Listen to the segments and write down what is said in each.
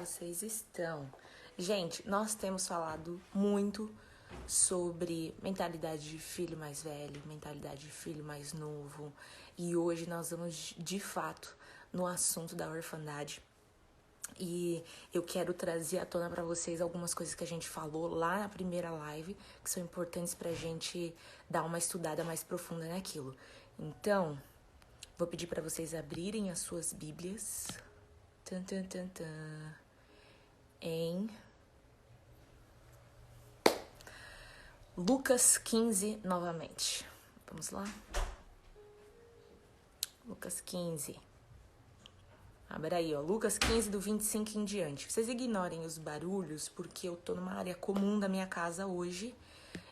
vocês estão? Gente, nós temos falado muito sobre mentalidade de filho mais velho, mentalidade de filho mais novo. E hoje nós vamos, de fato, no assunto da orfandade. E eu quero trazer à tona para vocês algumas coisas que a gente falou lá na primeira live, que são importantes pra gente dar uma estudada mais profunda naquilo. Então, vou pedir para vocês abrirem as suas Bíblias. Em Lucas 15 novamente. Vamos lá? Lucas 15. Abra aí, ó. Lucas 15, do 25 em diante. Vocês ignorem os barulhos, porque eu tô numa área comum da minha casa hoje.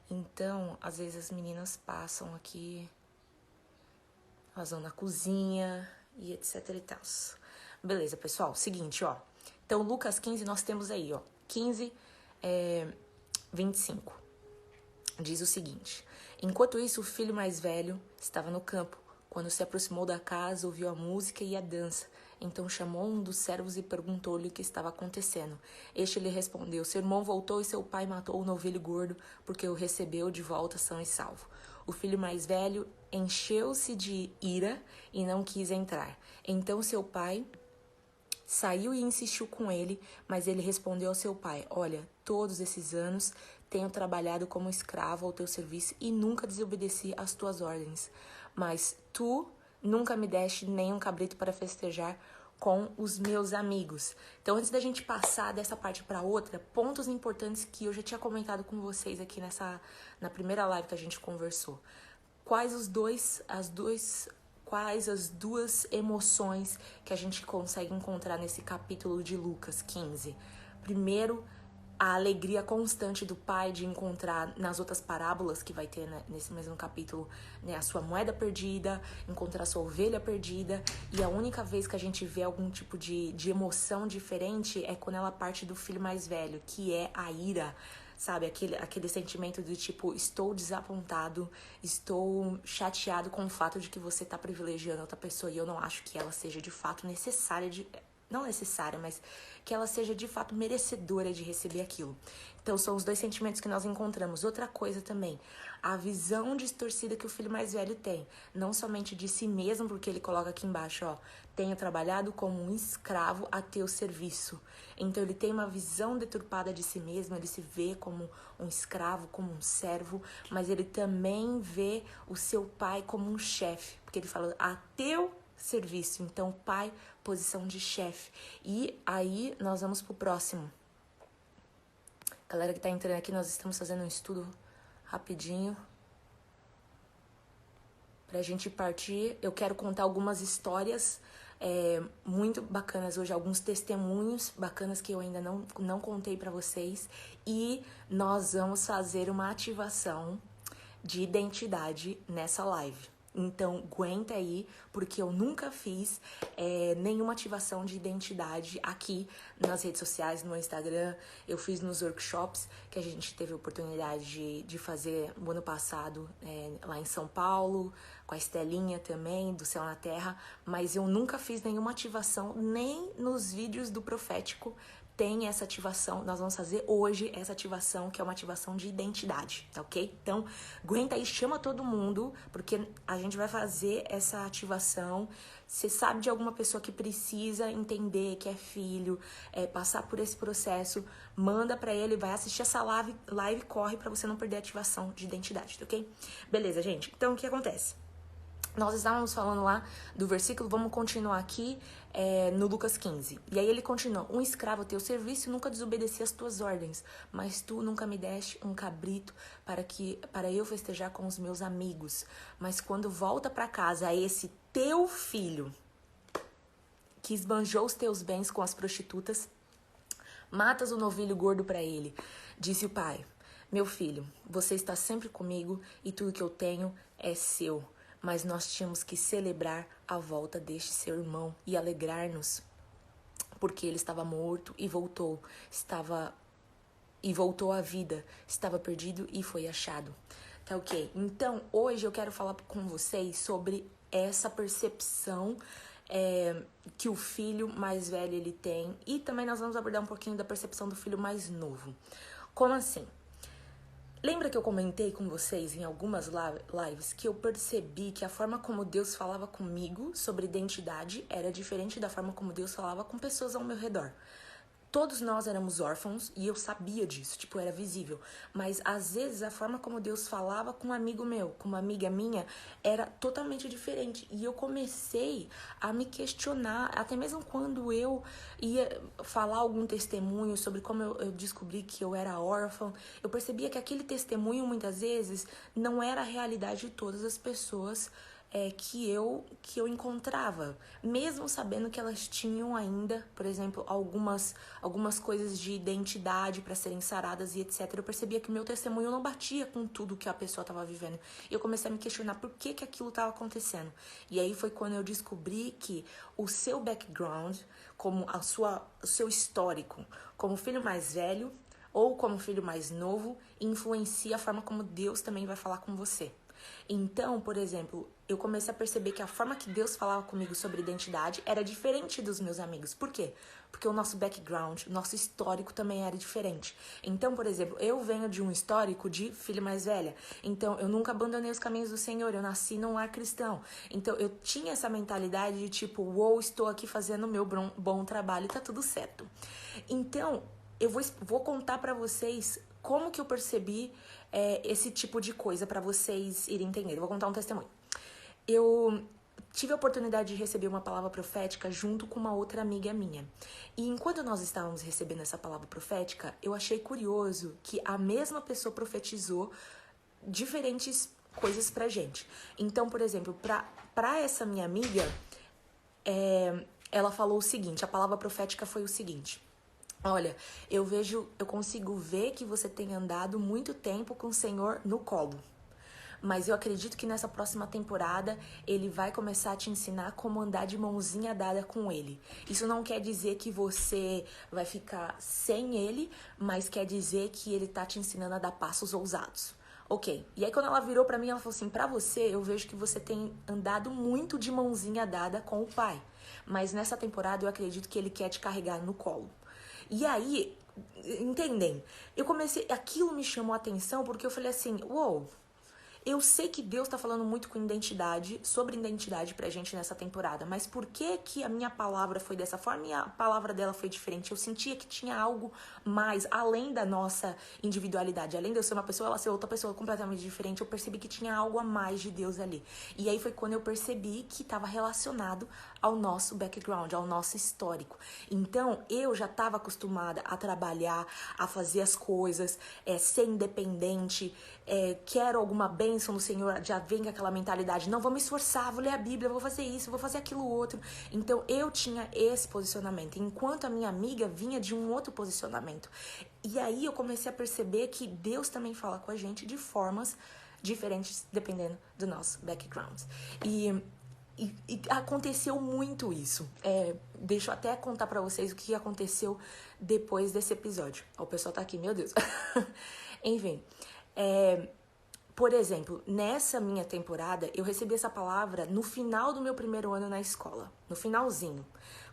Então, às vezes as meninas passam aqui, elas vão na cozinha e etc e tal. Beleza, pessoal. Seguinte, ó. Então, Lucas 15, nós temos aí, ó. 15, 25. Diz o seguinte: enquanto isso, o filho mais velho estava no campo. Quando se aproximou da casa, ouviu a música e a dança. Então chamou um dos servos e perguntou-lhe o que estava acontecendo. Este lhe respondeu: seu irmão voltou e seu pai matou o novilho gordo, porque o recebeu de volta são e salvo. O filho mais velho encheu-se de ira e não quis entrar. Então seu pai saiu e insistiu com ele, mas ele respondeu ao seu pai: olha, todos esses anos tenho trabalhado como escravo ao teu serviço e nunca desobedeci às tuas ordens. Mas tu nunca me deste nem um cabrito para festejar com os meus amigos. Então, antes da gente passar dessa parte para outra, pontos importantes que eu já tinha comentado com vocês aqui na primeira live que a gente conversou. Quais as duas emoções que a gente consegue encontrar nesse capítulo de Lucas 15? Primeiro, a alegria constante do pai de encontrar nas outras parábolas que vai ter, né, nesse mesmo capítulo, né, a sua moeda perdida, encontrar a sua ovelha perdida. E a única vez que a gente vê algum tipo de emoção diferente é quando ela parte do filho mais velho, que é a ira. Sabe, aquele sentimento do tipo, estou desapontado, estou chateado com o fato de que você tá privilegiando outra pessoa e eu não acho que ela seja de fato necessária não necessária, mas que ela seja de fato merecedora de receber aquilo. Então são os dois sentimentos que nós encontramos. Outra coisa também, a visão distorcida que o filho mais velho tem, não somente de si mesmo, porque ele coloca aqui embaixo, ó, tenho trabalhado como um escravo a teu serviço. Então ele tem uma visão deturpada de si mesmo, ele se vê como um escravo, como um servo, mas ele também vê o seu pai como um chefe, porque ele fala a teu serviço. Então, pai, posição de chefe. E aí nós vamos pro próximo. Galera que tá entrando aqui, nós estamos fazendo um estudo rapidinho pra gente partir. Eu quero contar algumas histórias muito bacanas hoje, alguns testemunhos bacanas que eu ainda não contei pra vocês. E nós vamos fazer uma ativação de identidade nessa live. Então, aguenta aí, porque eu nunca fiz nenhuma ativação de identidade aqui nas redes sociais, no Instagram. Eu fiz nos workshops que a gente teve a oportunidade de fazer no ano passado, lá em São Paulo, com a Estelinha também, do Céu na Terra. Mas eu nunca fiz nenhuma ativação, nem nos vídeos do Profético tem essa ativação. Nós vamos fazer hoje essa ativação, que é uma ativação de identidade, tá ok? Então, aguenta aí, chama todo mundo, porque a gente vai fazer essa ativação. Você sabe de alguma pessoa que precisa entender que é filho, passar por esse processo, manda pra ele, vai assistir essa live corre pra você não perder a ativação de identidade, tá ok? Beleza, gente? Então, o que acontece? Nós estávamos falando lá do versículo, vamos continuar aqui no Lucas 15. E aí ele continua: um escravo a teu serviço nunca desobedeci às tuas ordens, mas tu nunca me deste um cabrito para eu festejar com os meus amigos. Mas quando volta para casa esse teu filho, que esbanjou os teus bens com as prostitutas, matas o novilho gordo para ele. Disse o pai: meu filho, você está sempre comigo e tudo que eu tenho é seu. Mas nós tínhamos que celebrar a volta deste seu irmão e alegrar-nos, porque ele estava morto e voltou, voltou à vida, estava perdido e foi achado. Tá ok? Então, hoje eu quero falar com vocês sobre essa percepção que o filho mais velho ele tem. E também nós vamos abordar um pouquinho da percepção do filho mais novo. Como assim? Lembra que eu comentei com vocês em algumas lives que eu percebi que a forma como Deus falava comigo sobre identidade era diferente da forma como Deus falava com pessoas ao meu redor? Todos nós éramos órfãos e eu sabia disso, tipo, era visível. Mas às vezes a forma como Deus falava com um amigo meu, com uma amiga minha, era totalmente diferente. E eu comecei a me questionar, até mesmo quando eu ia falar algum testemunho sobre como eu descobri que eu era órfã, eu percebia que aquele testemunho muitas vezes não era a realidade de todas as pessoas que eu encontrava, mesmo sabendo que elas tinham ainda, por exemplo, algumas coisas de identidade para serem saradas e etc. Eu percebia que o meu testemunho não batia com tudo que a pessoa estava vivendo. E eu comecei a me questionar por que aquilo estava acontecendo. E aí foi quando eu descobri que o seu background, como o seu histórico, como filho mais velho ou como filho mais novo, influencia a forma como Deus também vai falar com você. Então, por exemplo, eu comecei a perceber que a forma que Deus falava comigo sobre identidade era diferente dos meus amigos. Por quê? Porque o nosso background, o nosso histórico também era diferente. Então, por exemplo, eu venho de um histórico de filha mais velha. Então, eu nunca abandonei os caminhos do Senhor. Eu nasci num lar cristão. Então, eu tinha essa mentalidade de tipo, uou, estou aqui fazendo o meu bom trabalho e tá tudo certo. Então, eu vou contar pra vocês como que eu percebi esse tipo de coisa pra vocês irem entender. Eu vou contar um testemunho. Eu tive a oportunidade de receber uma palavra profética junto com uma outra amiga minha. E enquanto nós estávamos recebendo essa palavra profética, eu achei curioso que a mesma pessoa profetizou diferentes coisas pra gente. Então, por exemplo, pra essa minha amiga, ela falou o seguinte, a palavra profética foi o seguinte: olha, eu consigo ver que você tem andado muito tempo com o Senhor no colo. Mas eu acredito que nessa próxima temporada ele vai começar a te ensinar como andar de mãozinha dada com ele. Isso não quer dizer que você vai ficar sem ele, mas quer dizer que ele tá te ensinando a dar passos ousados. Ok. E aí quando ela virou pra mim, ela falou assim, pra você, eu vejo que você tem andado muito de mãozinha dada com o pai. Mas nessa temporada eu acredito que ele quer te carregar no colo. E aí, entendem? Aquilo me chamou a atenção porque eu falei assim, uou, eu sei que Deus tá falando muito sobre identidade pra gente nessa temporada, mas por que a minha palavra foi dessa forma e a palavra dela foi diferente? Eu sentia que tinha algo mais, além da nossa individualidade, além de eu ser uma pessoa, ela ser outra pessoa completamente diferente, eu percebi que tinha algo a mais de Deus ali. E aí foi quando eu percebi que estava relacionado ao nosso background, ao nosso histórico. Então, eu já estava acostumada a trabalhar, a fazer as coisas, ser independente, quero alguma bênção no Senhor, já vem com aquela mentalidade, não, vou me esforçar, vou ler a Bíblia, vou fazer isso, vou fazer aquilo outro. Então, eu tinha esse posicionamento, enquanto a minha amiga vinha de um outro posicionamento. E aí, eu comecei a perceber que Deus também fala com a gente de formas diferentes, dependendo do nosso background. E aconteceu muito isso. Deixa eu até contar pra vocês o que aconteceu depois desse episódio. O pessoal tá aqui, meu Deus. Enfim, por exemplo, nessa minha temporada, eu recebi essa palavra no final do meu primeiro ano na escola, no finalzinho.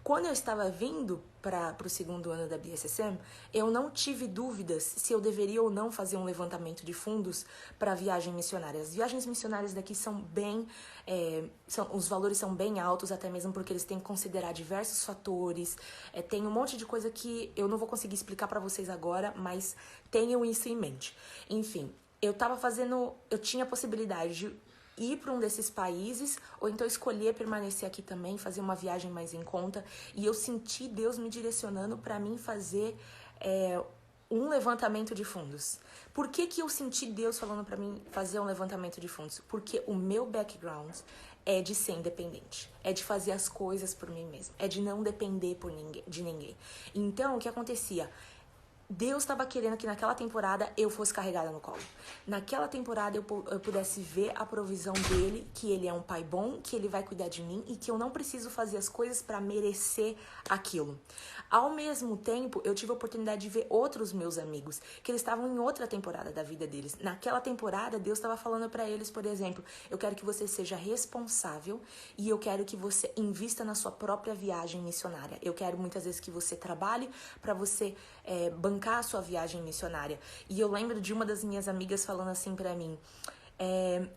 Quando eu estava vindo para o segundo ano da BSSM, eu não tive dúvidas se eu deveria ou não fazer um levantamento de fundos para viagem missionária. As viagens missionárias daqui são bem... os valores são bem altos, até mesmo porque eles têm que considerar diversos fatores. Tem um monte de coisa que eu não vou conseguir explicar para vocês agora, mas tenham isso em mente. Enfim, eu tinha a possibilidade de ir para um desses países, ou então escolher permanecer aqui também, fazer uma viagem mais em conta, e eu senti Deus me direcionando para mim fazer um levantamento de fundos. Por que eu senti Deus falando para mim fazer um levantamento de fundos? Porque o meu background é de ser independente, é de fazer as coisas por mim mesmo, é de não depender de ninguém. Então, o que acontecia? Deus estava querendo que naquela temporada eu fosse carregada no colo. Naquela temporada eu pudesse ver a provisão dele, que ele é um pai bom, que ele vai cuidar de mim e que eu não preciso fazer as coisas para merecer aquilo. Ao mesmo tempo, eu tive a oportunidade de ver outros meus amigos, que eles estavam em outra temporada da vida deles. Naquela temporada, Deus estava falando para eles, por exemplo, eu quero que você seja responsável e eu quero que você invista na sua própria viagem missionária. Eu quero muitas vezes que você trabalhe para você bancar a sua viagem missionária. E eu lembro de uma das minhas amigas falando assim pra mim,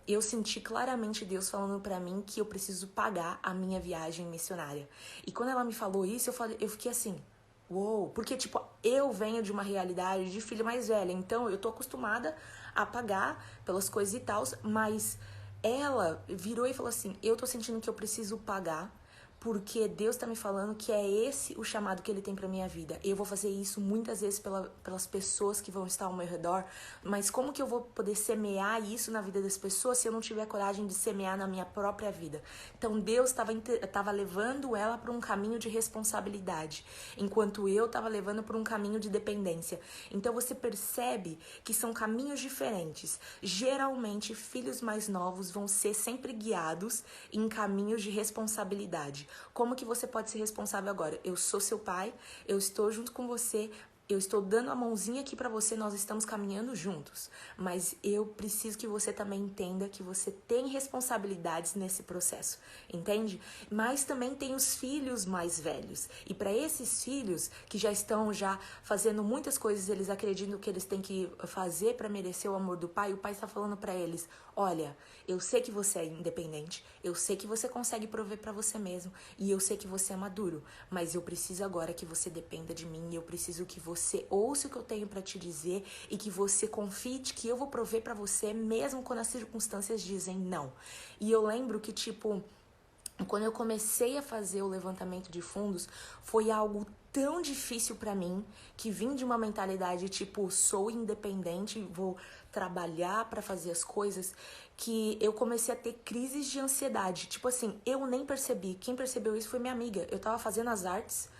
eu senti claramente Deus falando pra mim que eu preciso pagar a minha viagem missionária. E quando ela me falou isso, eu fiquei assim, uou, porque tipo, eu venho de uma realidade de filha mais velha, então eu tô acostumada a pagar pelas coisas e tal, mas ela virou e falou assim, eu tô sentindo que eu preciso pagar porque Deus tá me falando que é esse o chamado que Ele tem pra minha vida. Eu vou fazer isso muitas vezes pelas pessoas que vão estar ao meu redor, mas como que eu vou poder semear isso na vida das pessoas se eu não tiver coragem de semear na minha própria vida? Então Deus tava levando ela para um caminho de responsabilidade, enquanto eu tava levando para um caminho de dependência. Então você percebe que são caminhos diferentes. Geralmente, filhos mais novos vão ser sempre guiados em caminhos de responsabilidade. Como que você pode ser responsável agora? Eu sou seu pai, eu estou junto com você, eu estou dando a mãozinha aqui pra você, nós estamos caminhando juntos. Mas eu preciso que você também entenda que você tem responsabilidades nesse processo, entende? Mas também tem os filhos mais velhos. E para esses filhos que já estão fazendo muitas coisas, eles acreditam que eles têm que fazer para merecer o amor do pai, o pai está falando para eles, olha, eu sei que você é independente, eu sei que você consegue prover para você mesmo e eu sei que você é maduro, mas eu preciso agora que você dependa de mim e eu preciso que você ouça o que eu tenho para te dizer e que você confie que eu vou prover para você mesmo quando as circunstâncias dizem não. E eu lembro que, tipo, quando eu comecei a fazer o levantamento de fundos, foi algo tão difícil pra mim, que vim de uma mentalidade tipo, sou independente, vou trabalhar pra fazer as coisas, que eu comecei a ter crises de ansiedade. Tipo assim, eu nem percebi. Quem percebeu isso foi minha amiga. Eu tava fazendo as artes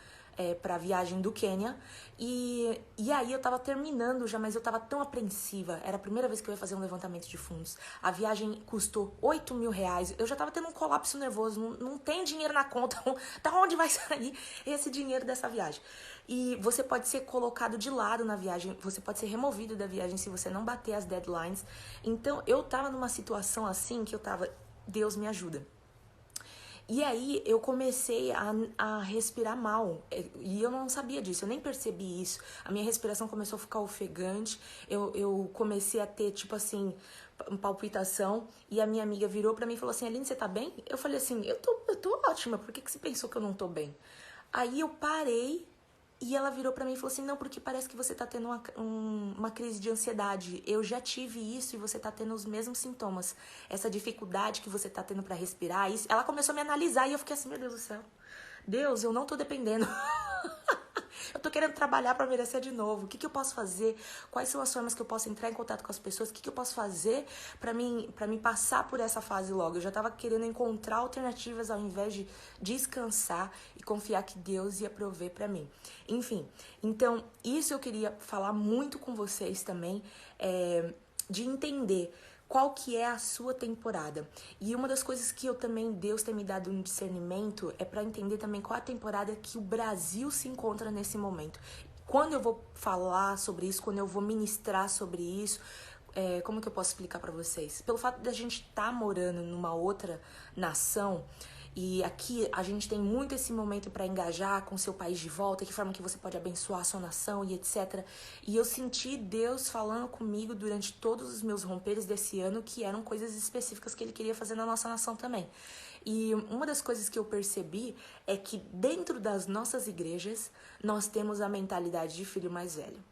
pra viagem do Quênia. E aí eu tava terminando já, mas eu tava tão apreensiva. Era a primeira vez que eu ia fazer um levantamento de fundos. A viagem custou R$ 8.000. Eu já tava tendo um colapso nervoso. Não tem dinheiro na conta. Da onde vai sair esse dinheiro dessa viagem? E você pode ser colocado de lado na viagem. Você pode ser removido da viagem se você não bater as deadlines. Então eu tava numa situação assim que eu tava... Deus me ajuda. E aí eu comecei a respirar mal, e eu não sabia disso, eu nem percebi isso. A minha respiração começou a ficar ofegante, eu comecei a ter, tipo assim, palpitação, e a minha amiga virou pra mim e falou assim, Aline, você tá bem? Eu falei assim, eu tô ótima, por que você pensou que eu não tô bem? Aí eu parei, e ela virou pra mim e falou assim, não, porque parece que você tá tendo uma crise de ansiedade. Eu já tive isso e você tá tendo os mesmos sintomas. Essa dificuldade que você tá tendo pra respirar. Isso. Ela começou a me analisar e eu fiquei assim, meu Deus do céu. Deus, eu não tô dependendo. Eu tô querendo trabalhar pra merecer de novo. O que eu posso fazer? Quais são as formas que eu posso entrar em contato com as pessoas? O que eu posso fazer pra mim passar por essa fase logo? Eu já tava querendo encontrar alternativas ao invés de descansar e confiar que Deus ia prover pra mim. Enfim, então isso eu queria falar muito com vocês também, de entender qual que é a sua temporada. E uma das coisas que eu também, Deus tem me dado um discernimento, é para entender também qual a temporada que o Brasil se encontra nesse momento. Quando eu vou falar sobre isso, quando eu vou ministrar sobre isso, como que eu posso explicar para vocês? Pelo fato de a gente estar morando numa outra nação, e aqui a gente tem muito esse momento para engajar com seu país de volta, que forma que você pode abençoar a sua nação e etc. E eu senti Deus falando comigo durante todos os meus romperes desse ano, que eram coisas específicas que Ele queria fazer na nossa nação também. E uma das coisas que eu percebi é que dentro das nossas igrejas, nós temos a mentalidade de filho mais velho.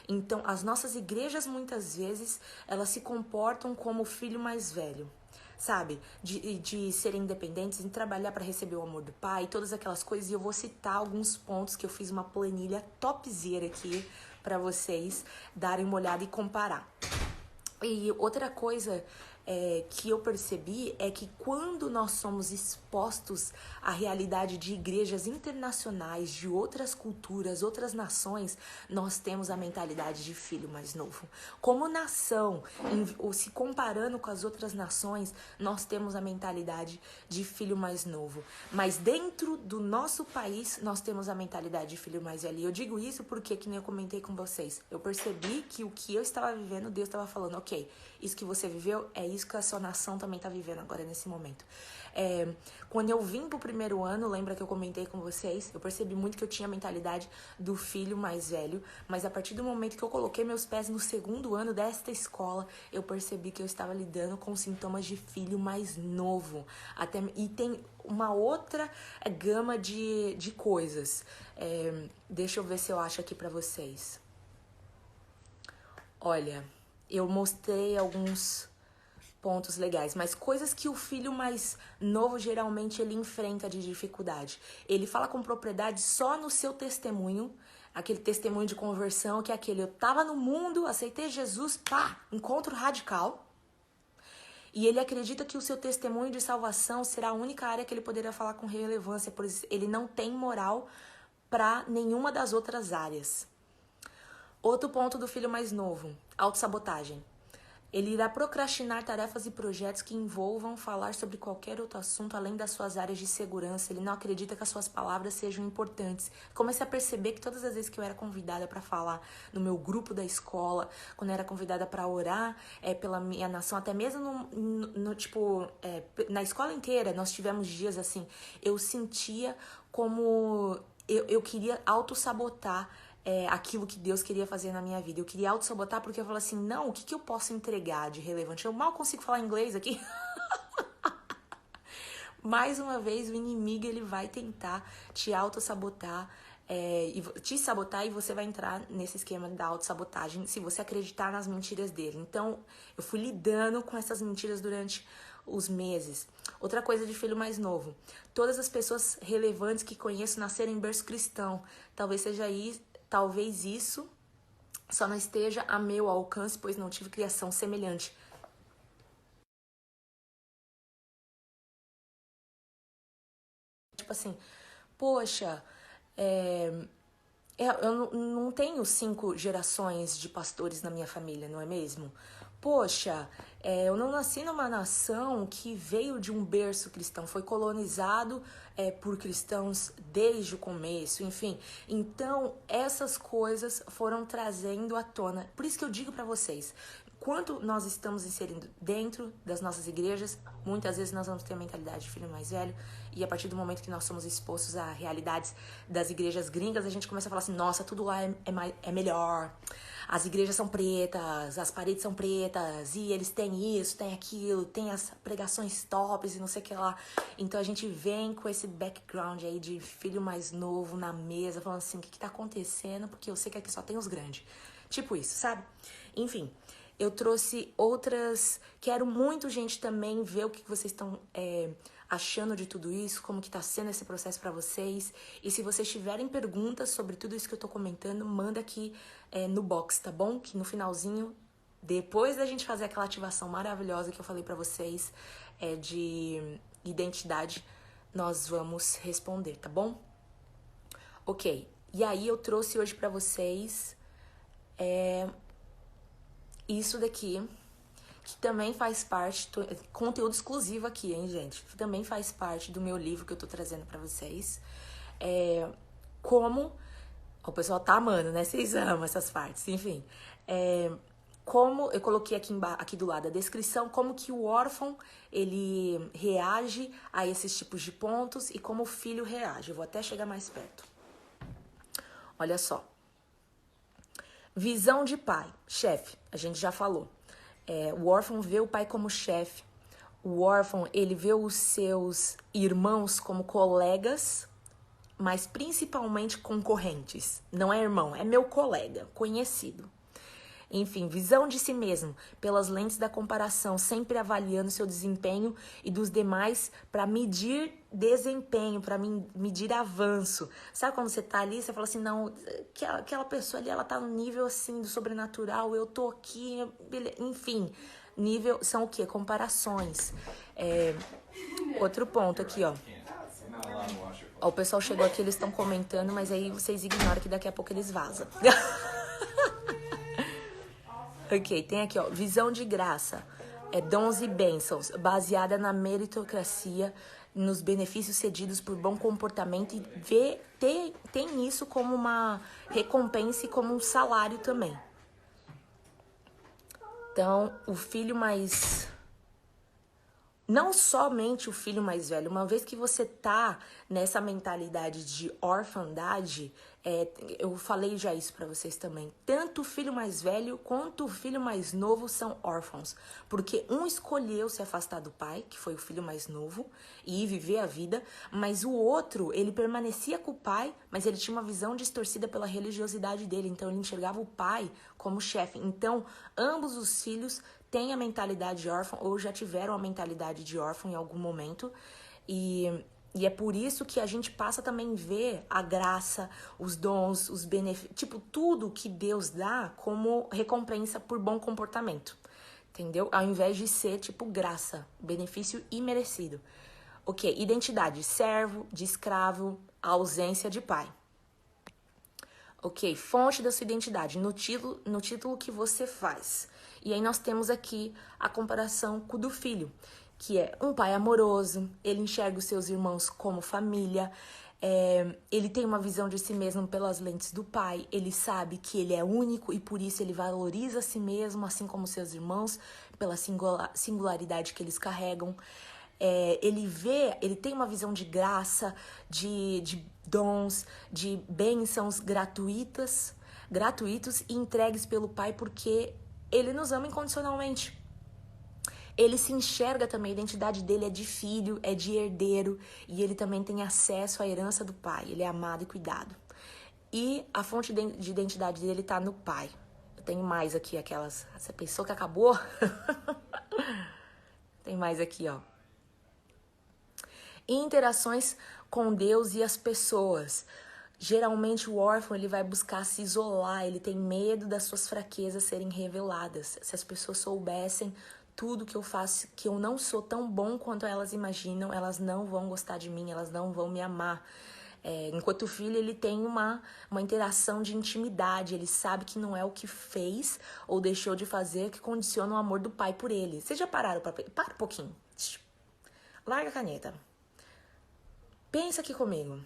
Então, as nossas igrejas, muitas vezes, elas se comportam como o filho mais velho. Sabe, de serem independentes, em trabalhar para receber o amor do pai, todas aquelas coisas. E eu vou citar alguns pontos que eu fiz uma planilha topzera aqui para vocês darem uma olhada e comparar. E outra coisa que eu percebi é que quando nós somos expostos à realidade de igrejas internacionais, de outras culturas, outras nações, nós temos a mentalidade de filho mais novo. Como nação, ou se comparando com as outras nações, nós temos a mentalidade de filho mais novo. Mas dentro do nosso país, nós temos a mentalidade de filho mais velho. E eu digo isso porque, que nem eu comentei com vocês, eu percebi que o que eu estava vivendo, Deus estava falando, ok, isso que você viveu é isso que a sua nação também está vivendo agora nesse momento. Quando eu vim pro primeiro ano, lembra que eu comentei com vocês? Eu percebi muito que eu tinha a mentalidade do filho mais velho, mas a partir do momento que eu coloquei meus pés no segundo ano desta escola, eu percebi que eu estava lidando com sintomas de filho mais novo. E tem uma outra gama de coisas. Deixa eu ver se eu acho aqui pra vocês. Olha, eu mostrei alguns pontos legais, mas coisas que o filho mais novo geralmente ele enfrenta de dificuldade. Ele fala com propriedade só no seu testemunho, aquele testemunho de conversão, que é aquele, eu tava no mundo, aceitei Jesus, pá, encontro radical. E ele acredita que o seu testemunho de salvação será a única área que ele poderá falar com relevância, pois ele não tem moral para nenhuma das outras áreas. Outro ponto do filho mais novo, autossabotagem. Ele irá procrastinar tarefas e projetos que envolvam falar sobre qualquer outro assunto além das suas áreas de segurança. Ele não acredita que as suas palavras sejam importantes. Comecei a perceber que todas as vezes que eu era convidada para falar no meu grupo da escola, quando eu era convidada para orar pela minha nação, até mesmo na escola inteira, nós tivemos dias assim, eu sentia como eu queria autossabotar aquilo que Deus queria fazer na minha vida. Eu queria auto-sabotar porque eu falava assim, não, o que eu posso entregar de relevante? Eu mal consigo falar inglês aqui. Mais uma vez, o inimigo ele vai tentar te auto-sabotar, te sabotar, e você vai entrar nesse esquema da auto-sabotagem se você acreditar nas mentiras dele. Então, eu fui lidando com essas mentiras durante os meses. Outra coisa de filho mais novo. Todas as pessoas relevantes que conheço nasceram em berço cristão. Talvez isso só não esteja a meu alcance, pois não tive criação semelhante. Tipo assim, poxa, eu não tenho 5 gerações de pastores na minha família, não é mesmo? Poxa, eu não nasci numa nação que veio de um berço cristão, foi colonizado por cristãos desde o começo, enfim. Então, essas coisas foram trazendo à tona. Por isso que eu digo pra vocês, quando nós estamos inserindo dentro das nossas igrejas, muitas vezes nós vamos ter a mentalidade de filho mais velho, e a partir do momento que nós somos expostos a realidades das igrejas gringas, a gente começa a falar assim, nossa, tudo lá é melhor, as igrejas são pretas, as paredes são pretas, e eles têm isso, têm aquilo, tem as pregações tops e não sei o que lá. Então a gente vem com esse background aí de filho mais novo na mesa, falando assim, o que tá acontecendo? Porque eu sei que aqui só tem os grandes. Tipo isso, sabe? Enfim, eu trouxe outras... Quero muito, gente, também ver o que vocês estão achando de tudo isso, como que tá sendo esse processo pra vocês. E se vocês tiverem perguntas sobre tudo isso que eu tô comentando, manda aqui no box, tá bom? Que no finalzinho, depois da gente fazer aquela ativação maravilhosa que eu falei pra vocês, de identidade, nós vamos responder, tá bom? Ok, e aí eu trouxe hoje pra vocês... isso daqui, que também faz parte, conteúdo exclusivo aqui, hein, gente? Que também faz parte do meu livro que eu tô trazendo pra vocês. Como... O pessoal tá amando, né? Vocês amam essas partes, enfim. Como eu coloquei aqui do lado a descrição, como que o órfão, ele reage a esses tipos de pontos e como o filho reage. Eu vou até chegar mais perto. Olha só. Visão de pai, chefe, a gente já falou. O órfão vê o pai como chefe. O órfão, ele vê os seus irmãos como colegas, mas principalmente concorrentes. Não é irmão, é meu colega, conhecido. Enfim, visão de si mesmo, pelas lentes da comparação, sempre avaliando seu desempenho e dos demais para medir desempenho, para medir avanço. Sabe quando você tá ali, você fala assim, não, aquela pessoa ali, ela tá no nível assim do sobrenatural, eu tô aqui, enfim, são o quê? Comparações. Outro ponto aqui, ó. Ó, o pessoal chegou aqui, eles estão comentando, mas aí vocês ignoram que daqui a pouco eles vazam. Ok, tem aqui, ó, visão de graça, dons e bênçãos, baseada na meritocracia, nos benefícios cedidos por bom comportamento e tem isso como uma recompensa e como um salário também. Então, o filho mais... Não somente o filho mais velho, uma vez que você tá nessa mentalidade de orfandade, eu falei já isso pra vocês também, tanto o filho mais velho quanto o filho mais novo são órfãos, porque um escolheu se afastar do pai, que foi o filho mais novo, e ir viver a vida, mas o outro, ele permanecia com o pai, mas ele tinha uma visão distorcida pela religiosidade dele, então ele enxergava o pai como chefe. Então, ambos os filhos têm a mentalidade de órfão ou já tiveram a mentalidade de órfão em algum momento. E é por isso que a gente passa também a ver a graça, os dons, os benefícios, tipo, tudo que Deus dá como recompensa por bom comportamento. Entendeu? Ao invés de ser, tipo, graça, benefício imerecido. Ok, identidade, servo, de escravo, ausência de pai. Ok, fonte da sua identidade, no título que você faz. E aí nós temos aqui a comparação com o do filho, que é um pai amoroso, ele enxerga os seus irmãos como família, ele tem uma visão de si mesmo pelas lentes do pai, ele sabe que ele é único e por isso ele valoriza a si mesmo, assim como seus irmãos, pela singularidade que eles carregam. Ele tem uma visão de graça, de dons, de bênçãos gratuitos e entregues pelo pai porque ele nos ama incondicionalmente. Ele se enxerga também, a identidade dele é de filho, é de herdeiro, e ele também tem acesso à herança do pai, ele é amado e cuidado. E a fonte de identidade dele tá no pai. Eu tenho mais aqui, aquelas... Você pensou que acabou? Tem mais aqui, ó. Interações com Deus e as pessoas. Geralmente o órfão ele vai buscar se isolar, ele tem medo das suas fraquezas serem reveladas. Se as pessoas soubessem tudo que eu faço, que eu não sou tão bom quanto elas imaginam, elas não vão gostar de mim, elas não vão me amar. Enquanto o filho ele tem uma interação de intimidade, ele sabe que não é o que fez ou deixou de fazer que condiciona o amor do pai por ele. Vocês já pararam para um pouquinho. Larga a caneta. Pensa aqui comigo.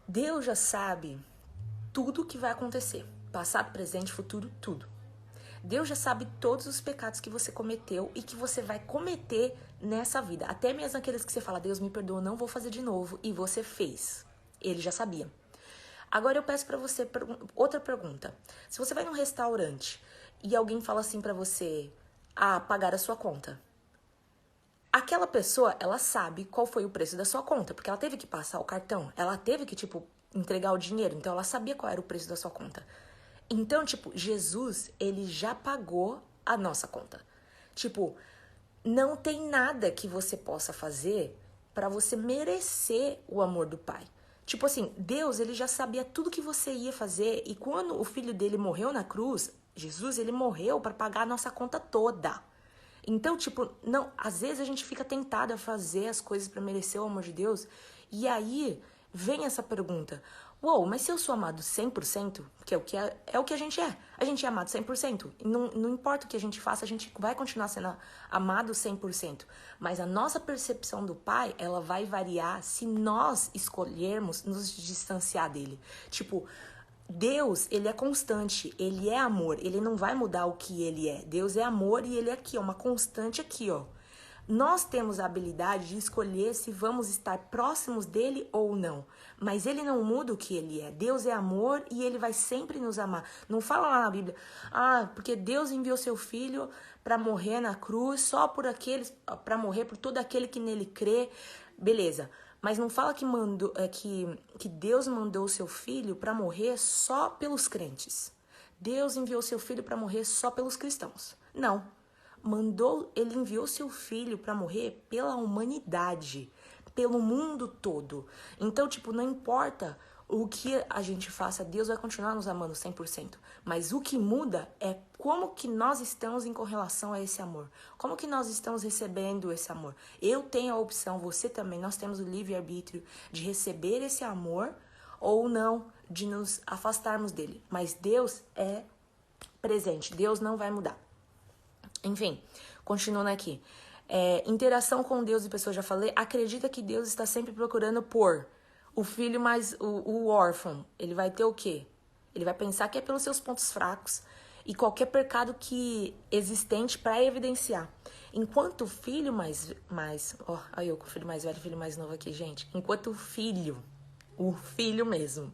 Deus já sabe tudo o que vai acontecer. Passado, presente, futuro, tudo. Deus já sabe todos os pecados que você cometeu e que você vai cometer nessa vida. Até mesmo aqueles que você fala, Deus me perdoa, não vou fazer de novo. E você fez. Ele já sabia. Agora eu peço pra você outra pergunta. Se você vai num restaurante e alguém fala assim pra você, pagar a sua conta. Aquela pessoa, ela sabe qual foi o preço da sua conta, porque ela teve que passar o cartão, ela teve que, entregar o dinheiro, então ela sabia qual era o preço da sua conta. Então, Jesus, ele já pagou a nossa conta. Não tem nada que você possa fazer pra você merecer o amor do Pai. Deus, ele já sabia tudo que você ia fazer, e quando o filho dele morreu na cruz, Jesus, ele morreu pra pagar a nossa conta toda. Então, não, às vezes a gente fica tentado a fazer as coisas para merecer o amor de Deus, e aí vem essa pergunta, mas se eu sou amado 100%, que é o que a gente é amado 100%, e não importa o que a gente faça, a gente vai continuar sendo amado 100%, mas a nossa percepção do Pai, ela vai variar se nós escolhermos nos distanciar dele. Deus, ele é constante, ele é amor, ele não vai mudar o que ele é. Deus é amor e ele é aqui, uma constante aqui, ó. Nós temos a habilidade de escolher se vamos estar próximos dele ou não, mas ele não muda o que ele é. Deus é amor e ele vai sempre nos amar. Não fala lá na Bíblia, porque Deus enviou seu filho para morrer na cruz só por para morrer por todo aquele que nele crê. Beleza. Mas não fala que Deus mandou o seu filho para morrer só pelos crentes. Deus enviou seu filho para morrer só pelos cristãos. Não. Ele enviou seu filho para morrer pela humanidade, pelo mundo todo. Então, não importa o que a gente faça, Deus vai continuar nos amando 100%. Mas o que muda é como que nós estamos em correlação a esse amor. Como que nós estamos recebendo esse amor. Eu tenho a opção, você também, nós temos o livre-arbítrio de receber esse amor ou não, de nos afastarmos dele. Mas Deus é presente, Deus não vai mudar. Enfim, continuando aqui. Interação com Deus e pessoas, já falei. Acredita que Deus está sempre procurando por o filho mais o órfão. Ele vai ter o quê? Ele vai pensar que é pelos seus pontos fracos e qualquer pecado que existente para evidenciar. Enquanto o filho olha eu com o filho mais velho e filho mais novo aqui, gente. Enquanto o filho mesmo,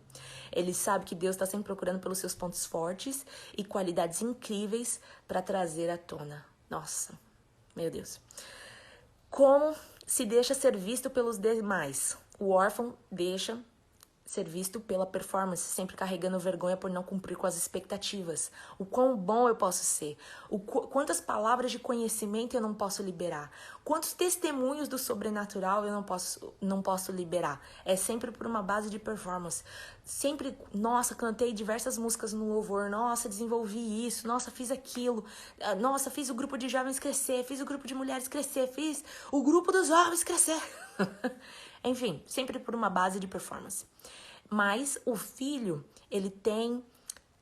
ele sabe que Deus está sempre procurando pelos seus pontos fortes e qualidades incríveis para trazer à tona. Nossa, meu Deus. Como se deixa ser visto pelos demais? O órfão deixa ser visto pela performance, sempre carregando vergonha por não cumprir com as expectativas. O quão bom eu posso ser. Quantas palavras de conhecimento eu não posso liberar. Quantos testemunhos do sobrenatural eu não posso liberar. É sempre por uma base de performance. Sempre, nossa, cantei diversas músicas no louvor. Nossa, desenvolvi isso. Nossa, fiz aquilo. Nossa, fiz o grupo de jovens crescer. Fiz o grupo de mulheres crescer. Fiz o grupo dos jovens crescer. Enfim, sempre por uma base de performance. Mas o filho, ele tem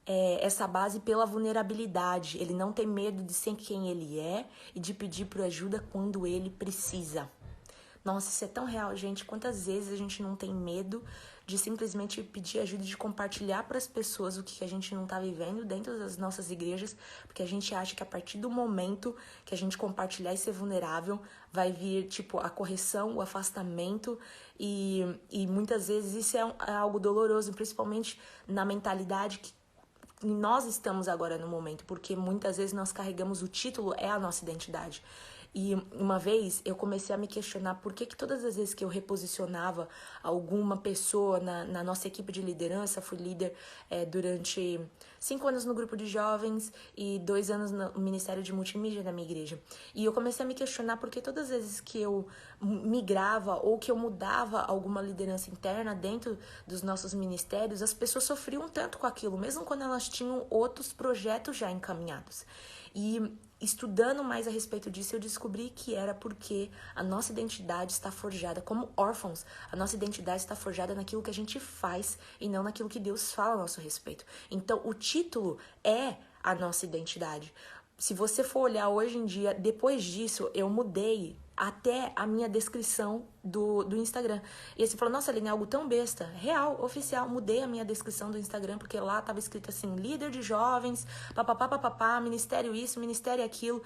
essa base pela vulnerabilidade. Ele não tem medo de ser quem ele é e de pedir por ajuda quando ele precisa. Nossa, isso é tão real, gente. Quantas vezes a gente não tem medo de simplesmente pedir ajuda, de compartilhar para as pessoas o que a gente não está vivendo dentro das nossas igrejas, porque a gente acha que a partir do momento que a gente compartilhar e ser vulnerável, vai vir, tipo, a correção, o afastamento, e muitas vezes isso é algo doloroso, principalmente na mentalidade que nós estamos agora no momento, porque muitas vezes nós carregamos o título, é a nossa identidade. E uma vez eu comecei a me questionar por que todas as vezes que eu reposicionava alguma pessoa na nossa equipe de liderança, fui líder durante 5 anos no grupo de jovens e 2 anos no Ministério de Multimídia da minha igreja. E eu comecei a me questionar por que todas as vezes que eu migrava ou que eu mudava alguma liderança interna dentro dos nossos ministérios, as pessoas sofriam tanto com aquilo, mesmo quando elas tinham outros projetos já encaminhados. E estudando mais a respeito disso, eu descobri que era porque a nossa identidade está forjada como órfãos. A nossa identidade está forjada naquilo que a gente faz e não naquilo que Deus fala a nosso respeito. Então, o título é a nossa identidade. Se você for olhar hoje em dia, depois disso, eu mudei até a minha descrição do Instagram. E aí você falou, nossa, Aline, é algo tão besta. Real, oficial, mudei a minha descrição do Instagram, porque lá tava escrito assim, líder de jovens, papapá, ministério isso, ministério aquilo.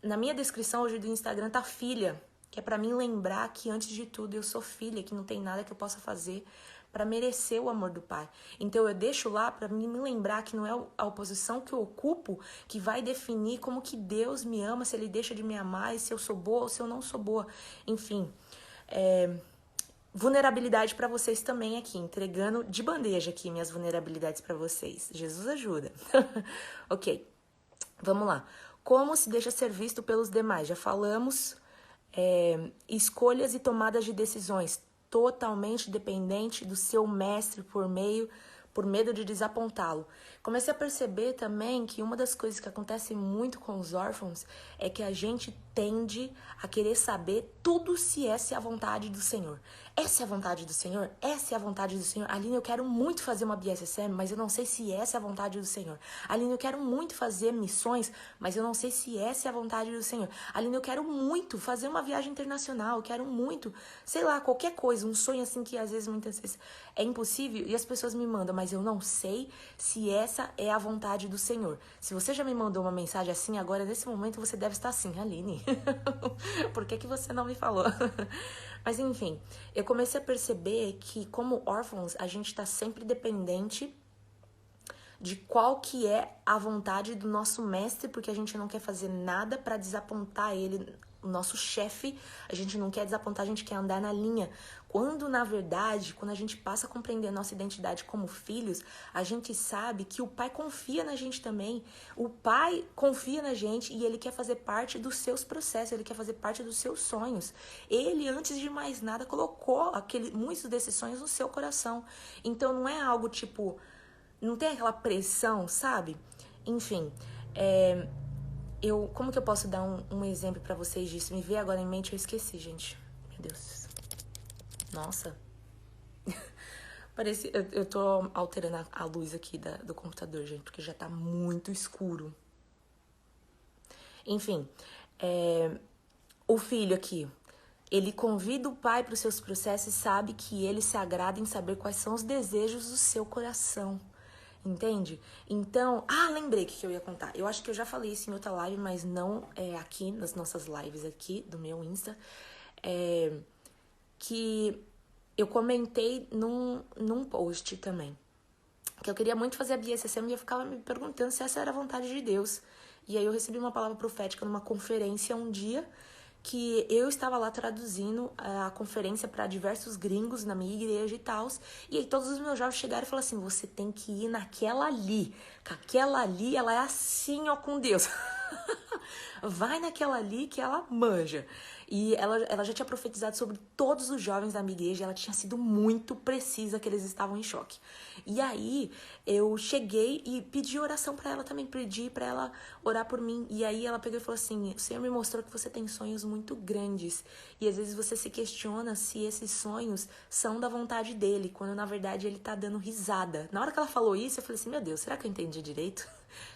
Na minha descrição hoje do Instagram tá filha, que é pra mim lembrar que antes de tudo eu sou filha, que não tem nada que eu possa fazer para merecer o amor do Pai. Então eu deixo lá para me lembrar que não é a oposição que eu ocupo que vai definir como que Deus me ama, se Ele deixa de me amar, e se eu sou boa ou se eu não sou boa. Enfim, vulnerabilidade para vocês também aqui, entregando de bandeja aqui minhas vulnerabilidades para vocês. Jesus ajuda. Ok, vamos lá. Como se deixa ser visto pelos demais? Já falamos. Escolhas e tomadas de decisões. Totalmente dependente do seu mestre por medo de desapontá-lo. Comecei a perceber também que uma das coisas que acontece muito com os órfãos é que a gente tende a querer saber tudo se essa é a vontade do Senhor. Essa é a vontade do Senhor? Essa é a vontade do Senhor? Aline, eu quero muito fazer uma BSSM, mas eu não sei se essa é a vontade do Senhor. Aline, eu quero muito fazer missões, mas eu não sei se essa é a vontade do Senhor. Aline, eu quero muito fazer uma viagem internacional, eu quero muito, sei lá, qualquer coisa, um sonho assim que às vezes, muitas vezes é impossível e as pessoas me mandam, mas eu não sei se essa é a vontade do Senhor. Se você já me mandou uma mensagem assim, agora nesse momento você deve estar assim, Aline, por que você não me falou? Mas enfim, eu comecei a perceber que como órfãos a gente está sempre dependente de qual que é a vontade do nosso mestre, porque a gente não quer fazer nada para desapontar ele o nosso chefe, a gente não quer desapontar, a gente quer andar na linha. Quando, na verdade, quando a gente passa a compreender a nossa identidade como filhos, a gente sabe que o pai confia na gente também. O pai confia na gente e ele quer fazer parte dos seus processos, ele quer fazer parte dos seus sonhos. Ele, antes de mais nada, colocou muitos desses sonhos no seu coração. Então, não é algo tipo... Não tem aquela pressão, sabe? Enfim, como que eu posso dar um exemplo pra vocês disso? Me veio agora em mente, eu esqueci, gente. Meu Deus. Nossa. Parece, eu tô alterando a luz aqui do computador, gente, porque já tá muito escuro. Enfim, o filho aqui, ele convida o pai para os seus processos e sabe que ele se agrada em saber quais são os desejos do seu coração. Entende? Então, lembrei o que eu ia contar. Eu acho que eu já falei isso em outra live, mas não aqui, nas nossas lives aqui, do meu Insta. Que eu comentei num post também. Que eu queria muito fazer a BSSM e eu ficava me perguntando se essa era a vontade de Deus. E aí eu recebi uma palavra profética numa conferência um dia, que eu estava lá traduzindo a conferência para diversos gringos na minha igreja e tal. E aí todos os meus jovens chegaram e falaram assim, você tem que ir naquela ali. Que aquela ali, ela é assim, ó, com Deus. Vai naquela ali que ela manja. E ela já tinha profetizado sobre todos os jovens da minha igreja. Ela tinha sido muito precisa, que eles estavam em choque. E aí eu cheguei e pedi oração pra ela também. Pedi pra ela orar por mim. E aí ela pegou e falou assim, o Senhor me mostrou que você tem sonhos muito grandes. E às vezes você se questiona se esses sonhos são da vontade dele, quando na verdade ele tá dando risada. Na hora que ela falou isso, eu falei assim, meu Deus, será que eu entendi direito?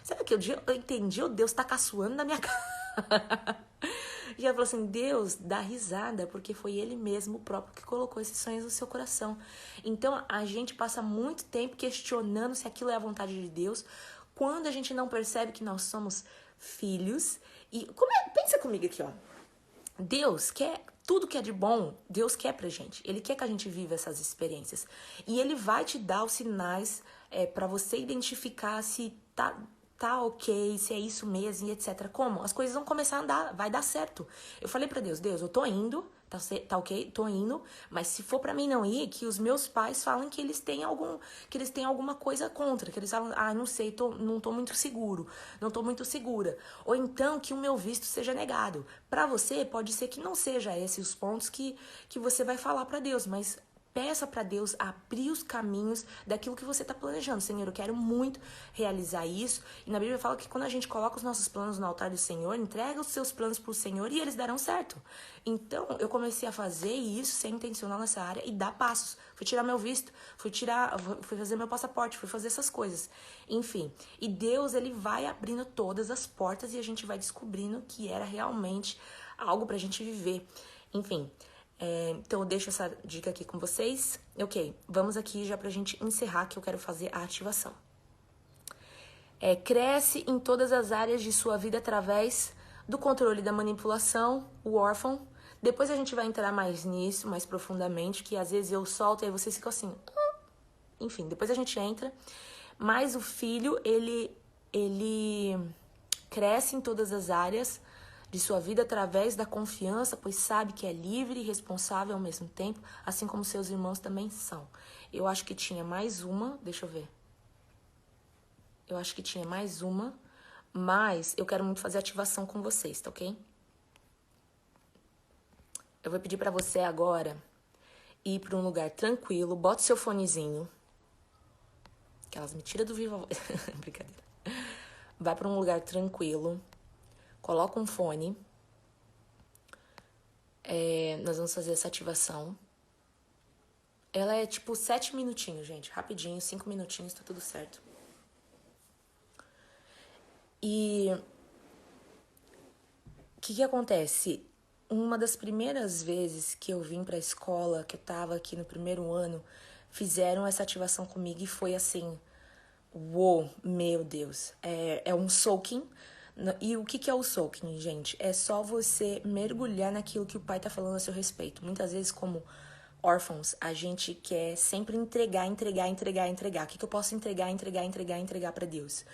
Será que eu entendi? Ou Deus tá caçoando na minha cara? E ela falou assim, Deus dá risada, porque foi ele mesmo o próprio que colocou esses sonhos no seu coração. Então, a gente passa muito tempo questionando se aquilo é a vontade de Deus, quando a gente não percebe que nós somos filhos. E pensa comigo aqui, ó. Deus quer tudo que é de bom, Deus quer pra gente. Ele quer que a gente viva essas experiências. E ele vai te dar os sinais pra você identificar se tá ok, se é isso mesmo e etc. Como? As coisas vão começar a andar, vai dar certo. Eu falei pra Deus, eu tô indo, tá ok? Tô indo, mas se for pra mim não ir, que os meus pais falem que eles têm alguma coisa contra, que eles falam, não sei, não tô muito seguro, não tô muito segura. Ou então que o meu visto seja negado. Pra você, pode ser que não seja esses os pontos que você vai falar pra Deus, mas peça para Deus abrir os caminhos daquilo que você está planejando. Senhor, eu quero muito realizar isso. E na Bíblia fala que quando a gente coloca os nossos planos no altar do Senhor, entrega os seus planos para o Senhor e eles darão certo. Então, eu comecei a fazer isso, ser intencional nessa área e dar passos. Fui tirar meu visto, fui fazer meu passaporte, fui fazer essas coisas. Enfim, e Deus, ele vai abrindo todas as portas e a gente vai descobrindo que era realmente algo pra gente viver. Enfim, então eu deixo essa dica aqui com vocês. Ok, vamos aqui já pra gente encerrar, que eu quero fazer a ativação. Cresce em todas as áreas de sua vida através do controle da manipulação, o órfão. Depois a gente vai entrar mais nisso, mais profundamente, que às vezes eu solto e aí vocês ficam assim... Enfim, depois a gente entra. Mas o filho, ele cresce em todas as áreas de sua vida através da confiança, pois sabe que é livre e responsável ao mesmo tempo, assim como seus irmãos também são. Eu acho que tinha mais uma, deixa eu ver. Eu acho que tinha mais uma, mas eu quero muito fazer ativação com vocês, tá ok? Eu vou pedir pra você agora ir pra um lugar tranquilo, bota seu fonezinho, que elas me tiram do vivo a voz. Brincadeira. Vai pra um lugar tranquilo. Coloca um fone. Nós vamos fazer essa ativação. Ela é tipo 7 minutinhos, gente. Rapidinho, 5 minutinhos, tá tudo certo. E o que acontece? Uma das primeiras vezes que eu vim pra escola, que eu tava aqui no primeiro ano, fizeram essa ativação comigo e foi assim... Uou, meu Deus. É um soaking. E o que é o soaking, gente? É só você mergulhar naquilo que o pai tá falando a seu respeito. Muitas vezes, como órfãos, a gente quer sempre entregar. O que eu posso entregar pra Deus?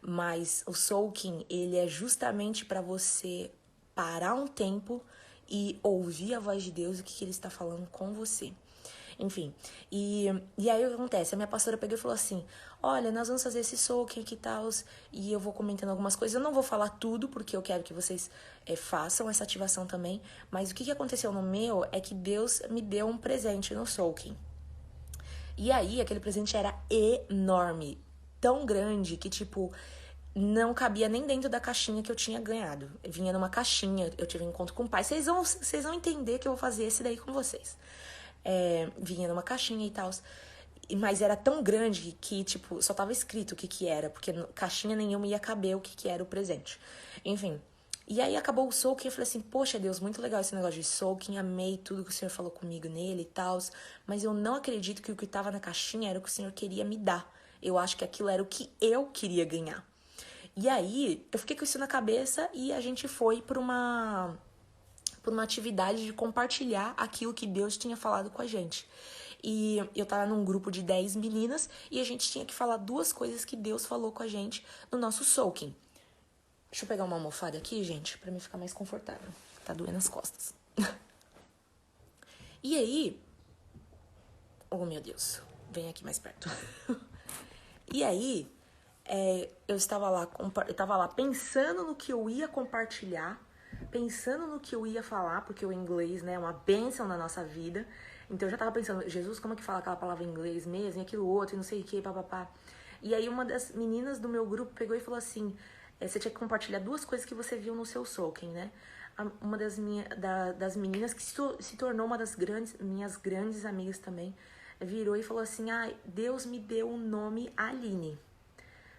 Mas o soaking, ele é justamente pra você parar um tempo e ouvir a voz de Deus, o que ele está falando com você. Enfim, e aí o que acontece? A minha pastora pegou e falou assim, olha, nós vamos fazer esse soaking aqui e tal, e eu vou comentando algumas coisas. Eu não vou falar tudo, porque eu quero que vocês façam essa ativação também, mas o que aconteceu no meu é que Deus me deu um presente no soaking. E aí, aquele presente era enorme, tão grande que, tipo, não cabia nem dentro da caixinha que eu tinha ganhado. Vinha numa caixinha, eu tive um encontro com o pai. Vocês vão entender que eu vou fazer esse daí com vocês. Vinha numa caixinha e tal. Mas era tão grande que, tipo, só tava escrito o que era, porque caixinha nenhuma ia caber o que era o presente. Enfim. E aí acabou o soaking, eu falei assim, poxa Deus, muito legal esse negócio de soaking, amei tudo que o Senhor falou comigo nele e tal, mas eu não acredito que o que tava na caixinha era o que o Senhor queria me dar. Eu acho que aquilo era o que eu queria ganhar. E aí, eu fiquei com isso na cabeça e a gente foi por uma atividade de compartilhar aquilo que Deus tinha falado com a gente. E eu tava num grupo de 10 meninas e a gente tinha que falar 2 coisas que Deus falou com a gente no nosso soaking. Deixa eu pegar uma almofada aqui, gente, pra mim ficar mais confortável. Tá doendo as costas. E aí... Oh, meu Deus. Vem aqui mais perto. E aí... eu estava lá pensando no que eu ia compartilhar, pensando no que eu ia falar, porque o inglês, né, é uma bênção na nossa vida. Então eu já tava pensando, Jesus, como é que fala aquela palavra em inglês mesmo, e aquilo outro, e não sei o que, papapá. E aí uma das meninas do meu grupo pegou e falou assim, você tinha que compartilhar 2 coisas que você viu no seu soaking, né? Uma das meninas, que se tornou uma das minhas grandes amigas também, virou e falou assim, Deus me deu o nome Aline.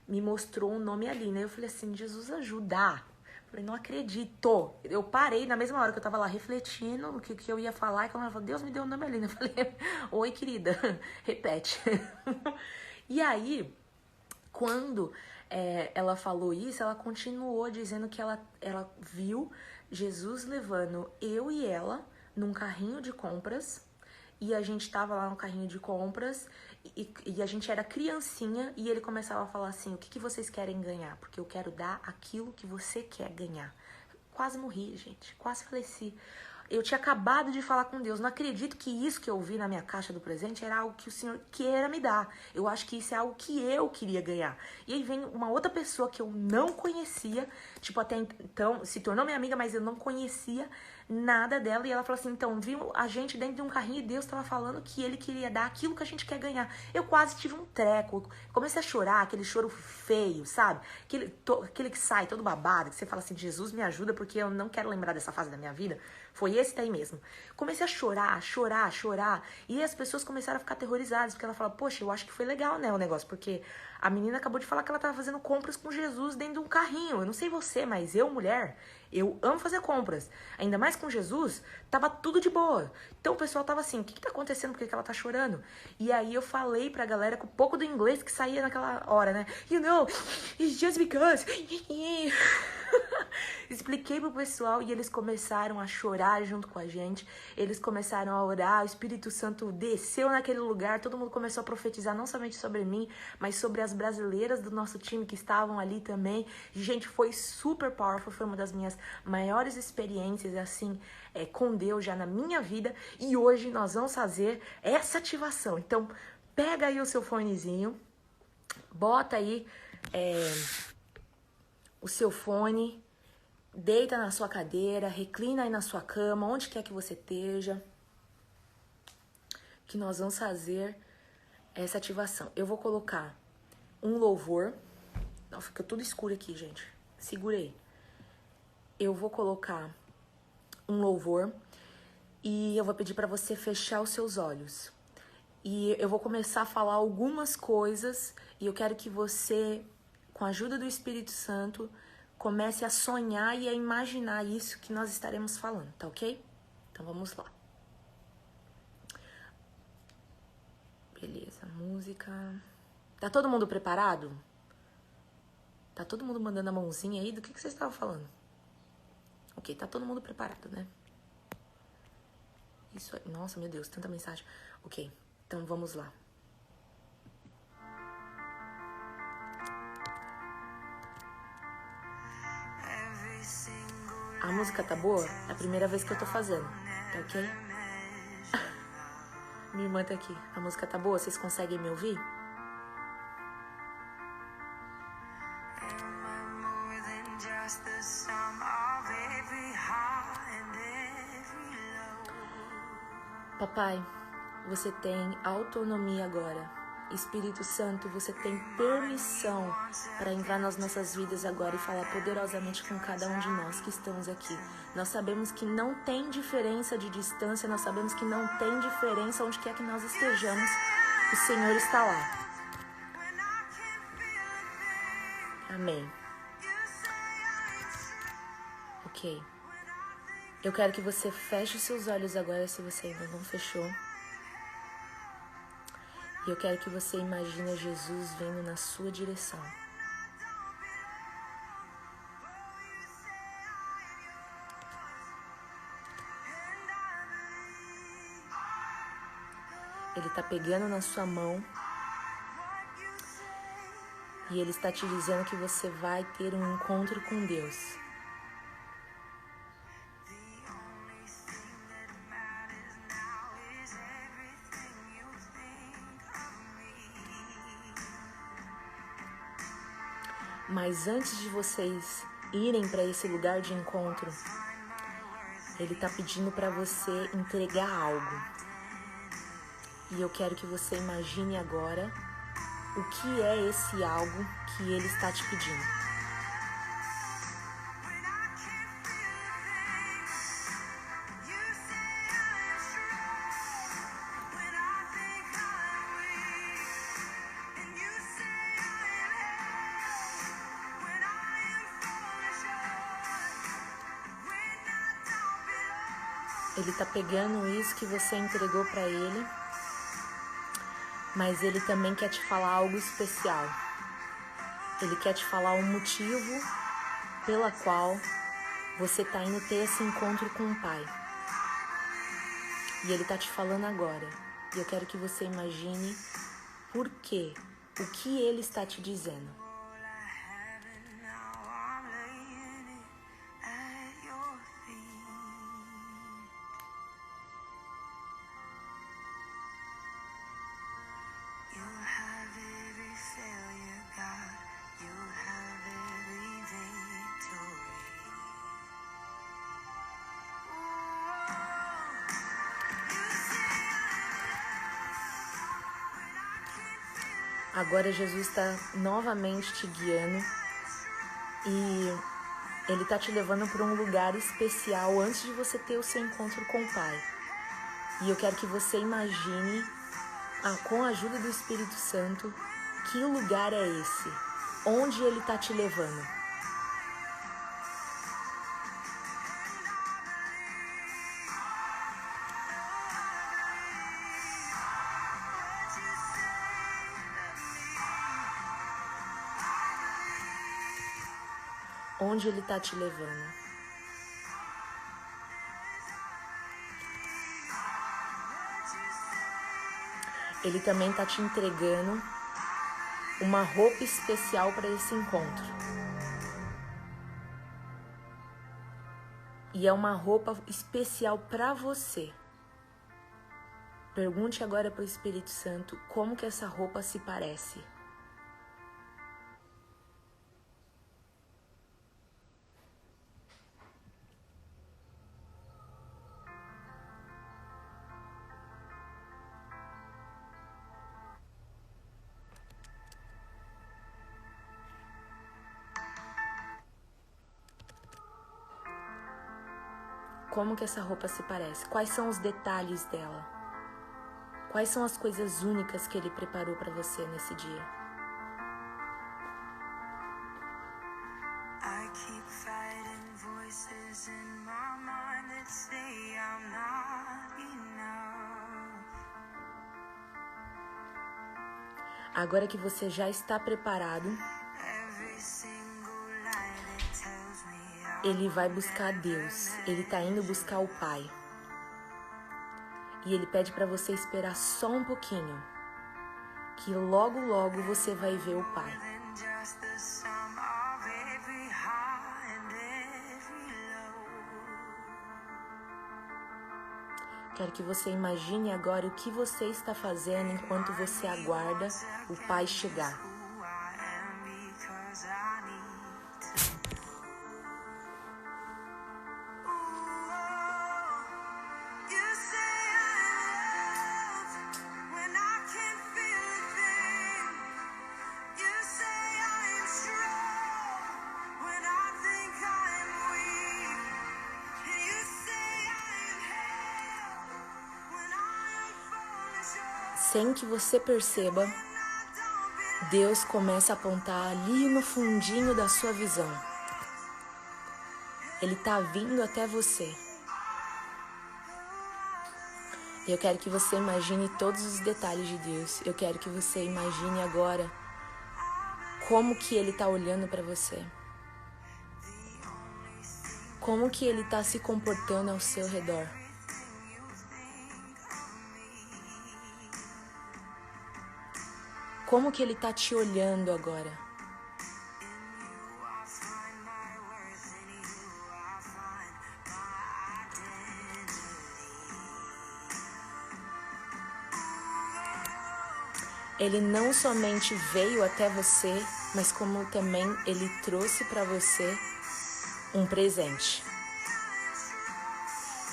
Me mostrou o nome Aline. Aí eu falei assim, Jesus, ajuda. Falei, não acredito. Eu parei na mesma hora que eu tava lá refletindo no que eu ia falar. E quando ela falou, Deus me deu o nome Aline. Eu falei, oi, querida, repete. E aí, quando ela falou isso, ela continuou dizendo que ela viu Jesus levando eu e ela num carrinho de compras. E a gente tava lá no carrinho de compras e a gente era criancinha e ele começava a falar assim, o que vocês querem ganhar? Porque eu quero dar aquilo que você quer ganhar. Quase morri, gente. Quase faleci. Eu tinha acabado de falar com Deus. Não acredito que isso que eu vi na minha caixa do presente era algo que o Senhor queira me dar. Eu acho que isso é algo que eu queria ganhar. E aí vem uma outra pessoa que eu não conhecia, tipo, até então, se tornou minha amiga, mas eu não conhecia nada dela. E ela falou assim, então, viu a gente dentro de um carrinho e Deus estava falando que ele queria dar aquilo que a gente quer ganhar. Eu quase tive um treco. Comecei a chorar, aquele choro feio, sabe? Aquele que sai todo babado, que você fala assim, Jesus me ajuda porque eu não quero lembrar dessa fase da minha vida. Foi esse daí mesmo. Comecei a chorar. E as pessoas começaram a ficar aterrorizadas, porque ela fala, poxa, eu acho que foi legal, né, o negócio, porque a menina acabou de falar que ela tava fazendo compras com Jesus dentro de um carrinho. Eu não sei você, mas eu, mulher, eu amo fazer compras. Ainda mais com Jesus, tava tudo de boa. Então o pessoal tava assim, o que tá acontecendo? Por que ela tá chorando? E aí eu falei pra galera com um pouco do inglês que saía naquela hora, né? You know, it's just because... Expliquei pro pessoal e eles começaram a chorar junto com a gente. Eles começaram a orar, o Espírito Santo desceu naquele lugar. Todo mundo começou a profetizar não somente sobre mim, mas sobre as brasileiras do nosso time que estavam ali também. Gente, foi super powerful, foi uma das minhas maiores experiências assim com Deus já na minha vida. E hoje nós vamos fazer essa ativação. Então pega aí o seu fonezinho, bota aí o seu fone, deita na sua cadeira, reclina aí na sua cama, onde quer que você esteja, que nós vamos fazer essa ativação. Eu vou colocar um louvor. Não, fica tudo escuro aqui, gente. Segura aí. Eu vou colocar um louvor e eu vou pedir para você fechar os seus olhos. E eu vou começar a falar algumas coisas e eu quero que você, com a ajuda do Espírito Santo, comece a sonhar e a imaginar isso que nós estaremos falando, tá ok? Então vamos lá. Beleza, música... Tá todo mundo preparado? Tá todo mundo mandando a mãozinha aí? Do que vocês estavam falando? Ok, tá todo mundo preparado, né? Isso aí. Nossa, meu Deus, tanta mensagem. Ok, então vamos lá. A música tá boa? É a primeira vez que eu tô fazendo, tá ok? Minha irmã tá aqui. A música tá boa? Vocês conseguem me ouvir? Papai, você tem autonomia agora. Espírito Santo, você tem permissão para entrar nas nossas vidas agora e falar poderosamente com cada um de nós que estamos aqui. Nós sabemos que não tem diferença de distância, nós sabemos que não tem diferença onde quer que nós estejamos, o Senhor está lá. Amém. Ok. Eu quero que você feche seus olhos agora, se você ainda não fechou. E eu quero que você imagine Jesus vindo na sua direção. Ele está pegando na sua mão. E Ele está te dizendo que você vai ter um encontro com Deus. Mas antes de vocês irem para esse lugar de encontro, Ele está pedindo para você entregar algo. E eu quero que você imagine agora o que é esse algo que Ele está te pedindo. Ele está pegando isso que você entregou para Ele, mas Ele também quer te falar algo especial. Ele quer te falar um motivo pela qual você está indo ter esse encontro com o Pai. E Ele está te falando agora. E eu quero que você imagine por quê, o que Ele está te dizendo. Agora Jesus está novamente te guiando e Ele está te levando para um lugar especial antes de você ter o seu encontro com o Pai. E eu quero que você imagine, com a ajuda do Espírito Santo, que lugar é esse? Onde Ele está te levando? Onde Ele está te levando? Ele também está te entregando uma roupa especial para esse encontro. E é uma roupa especial para você. Pergunte agora para o Espírito Santo como que essa roupa se parece. Como que essa roupa se parece? Quais são os detalhes dela? Quais são as coisas únicas que Ele preparou para você nesse dia? Agora que você já está preparado, Ele vai buscar Deus. Ele está indo buscar o Pai. E Ele pede para você esperar só um pouquinho, que logo, logo você vai ver o Pai. Quero que você imagine agora o que você está fazendo enquanto você aguarda o Pai chegar. Sem que você perceba, Deus começa a apontar ali no fundinho da sua visão. Ele está vindo até você. Eu quero que você imagine todos os detalhes de Deus. Eu quero que você imagine agora como que Ele está olhando para você. Como que Ele está se comportando ao seu redor. Como que Ele está te olhando agora? Ele não somente veio até você, mas como também Ele trouxe para você um presente.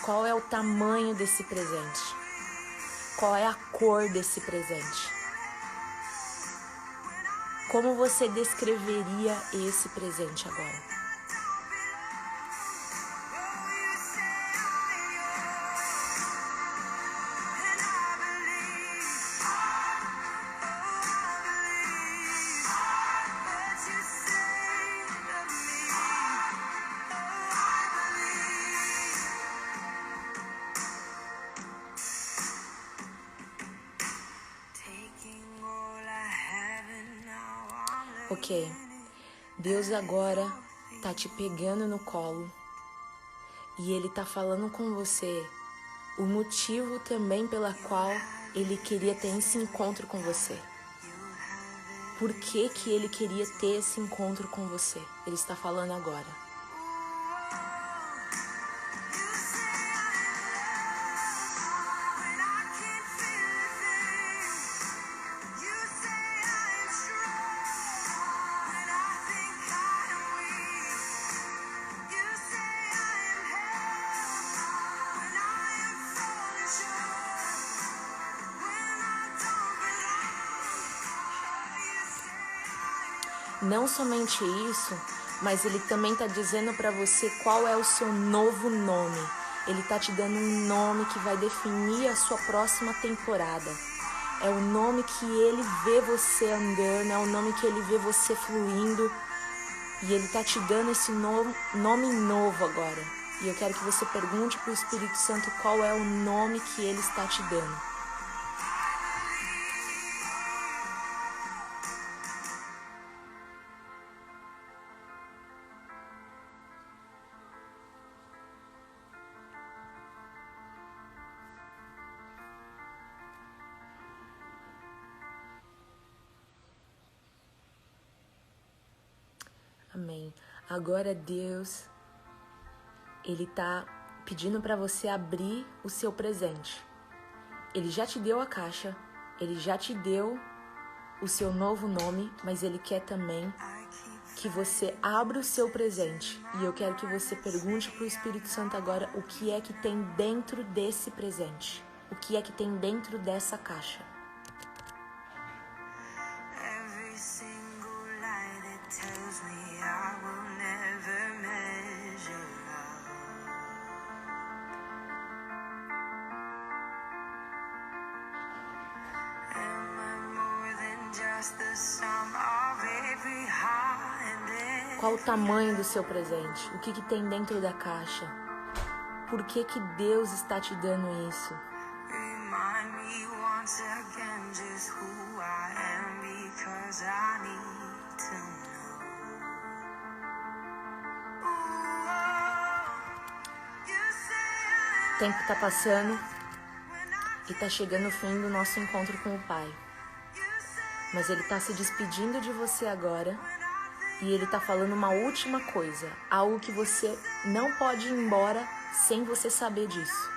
Qual é o tamanho desse presente? Qual é a cor desse presente? Como você descreveria esse presente agora? Ok, Deus agora tá te pegando no colo e Ele tá falando com você o motivo também pela qual Ele queria ter esse encontro com você. Por que que Ele queria ter esse encontro com você? Ele está falando agora. Não somente isso, mas Ele também está dizendo para você qual é o seu novo nome. Ele está te dando um nome que vai definir a sua próxima temporada. É o nome que Ele vê você andando, é o nome que Ele vê você fluindo. E Ele está te dando esse nome novo agora. E eu quero que você pergunte para o Espírito Santo qual é o nome que Ele está te dando. Amém. Agora Deus, Ele tá pedindo para você abrir o seu presente. Ele já te deu a caixa, Ele já te deu o seu novo nome, mas Ele quer também que você abra o seu presente. E eu quero que você pergunte para o Espírito Santo agora o que é que tem dentro desse presente. O que é que tem dentro dessa caixa. Qual o tamanho do seu presente? O que tem dentro da caixa? Por que que Deus está te dando isso? O tempo está passando e está chegando o fim do nosso encontro com o Pai. Mas Ele está se despedindo de você agora e Ele está falando uma última coisa, algo que você não pode ir embora sem você saber disso.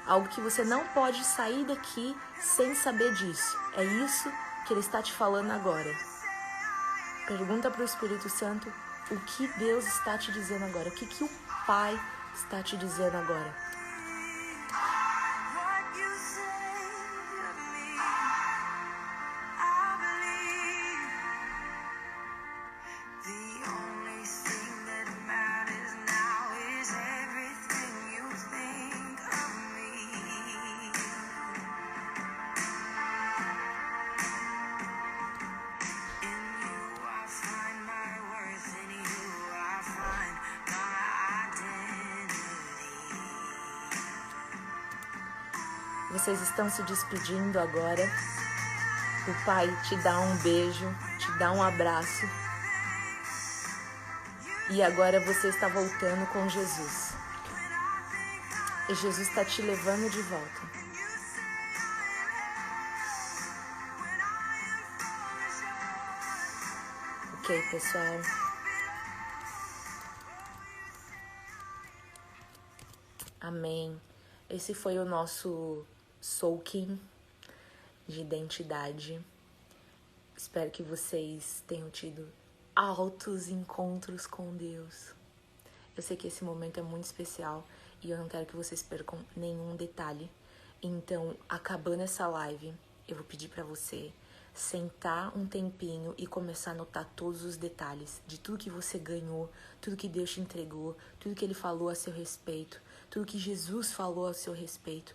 Algo que você não pode sair daqui sem saber disso. É isso que Ele está te falando agora. Pergunta para o Espírito Santo o que Deus está te dizendo agora. O que o Pai está te dizendo agora. Vocês estão se despedindo agora. O Pai te dá um beijo, te dá um abraço. E agora você está voltando com Jesus. E Jesus está te levando de volta. Ok, pessoal? Amém. Esse foi o nosso soaking de identidade. Espero que vocês tenham tido altos encontros com Deus. Eu sei que esse momento é muito especial e eu não quero que vocês percam nenhum detalhe. Então, acabando essa live, eu vou pedir para você sentar um tempinho e começar a anotar todos os detalhes de tudo que você ganhou, tudo que Deus te entregou, tudo que Ele falou a seu respeito, tudo que Jesus falou a seu respeito.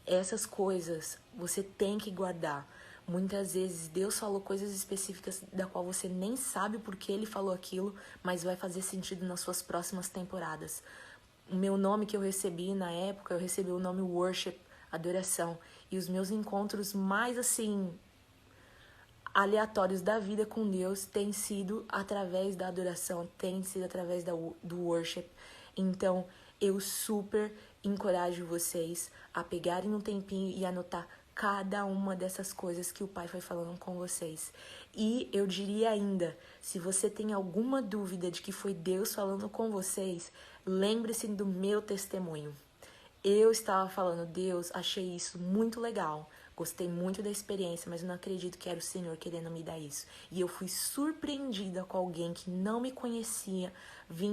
Essas coisas você tem que guardar. Muitas vezes Deus falou coisas específicas da qual você nem sabe por que Ele falou aquilo, mas vai fazer sentido nas suas próximas temporadas. O meu nome que eu recebi na época, eu recebi o nome Worship, adoração. E os meus encontros mais assim aleatórios da vida com Deus têm sido através da adoração, têm sido através do worship. Então, eu super encorajo vocês a pegarem um tempinho e anotar cada uma dessas coisas que o Pai foi falando com vocês. E eu diria ainda, se você tem alguma dúvida de que foi Deus falando com vocês, lembre-se do meu testemunho. Eu estava falando, Deus, achei isso muito legal. Gostei muito da experiência, mas eu não acredito que era o Senhor querendo me dar isso. E eu fui surpreendida com alguém que não me conhecia,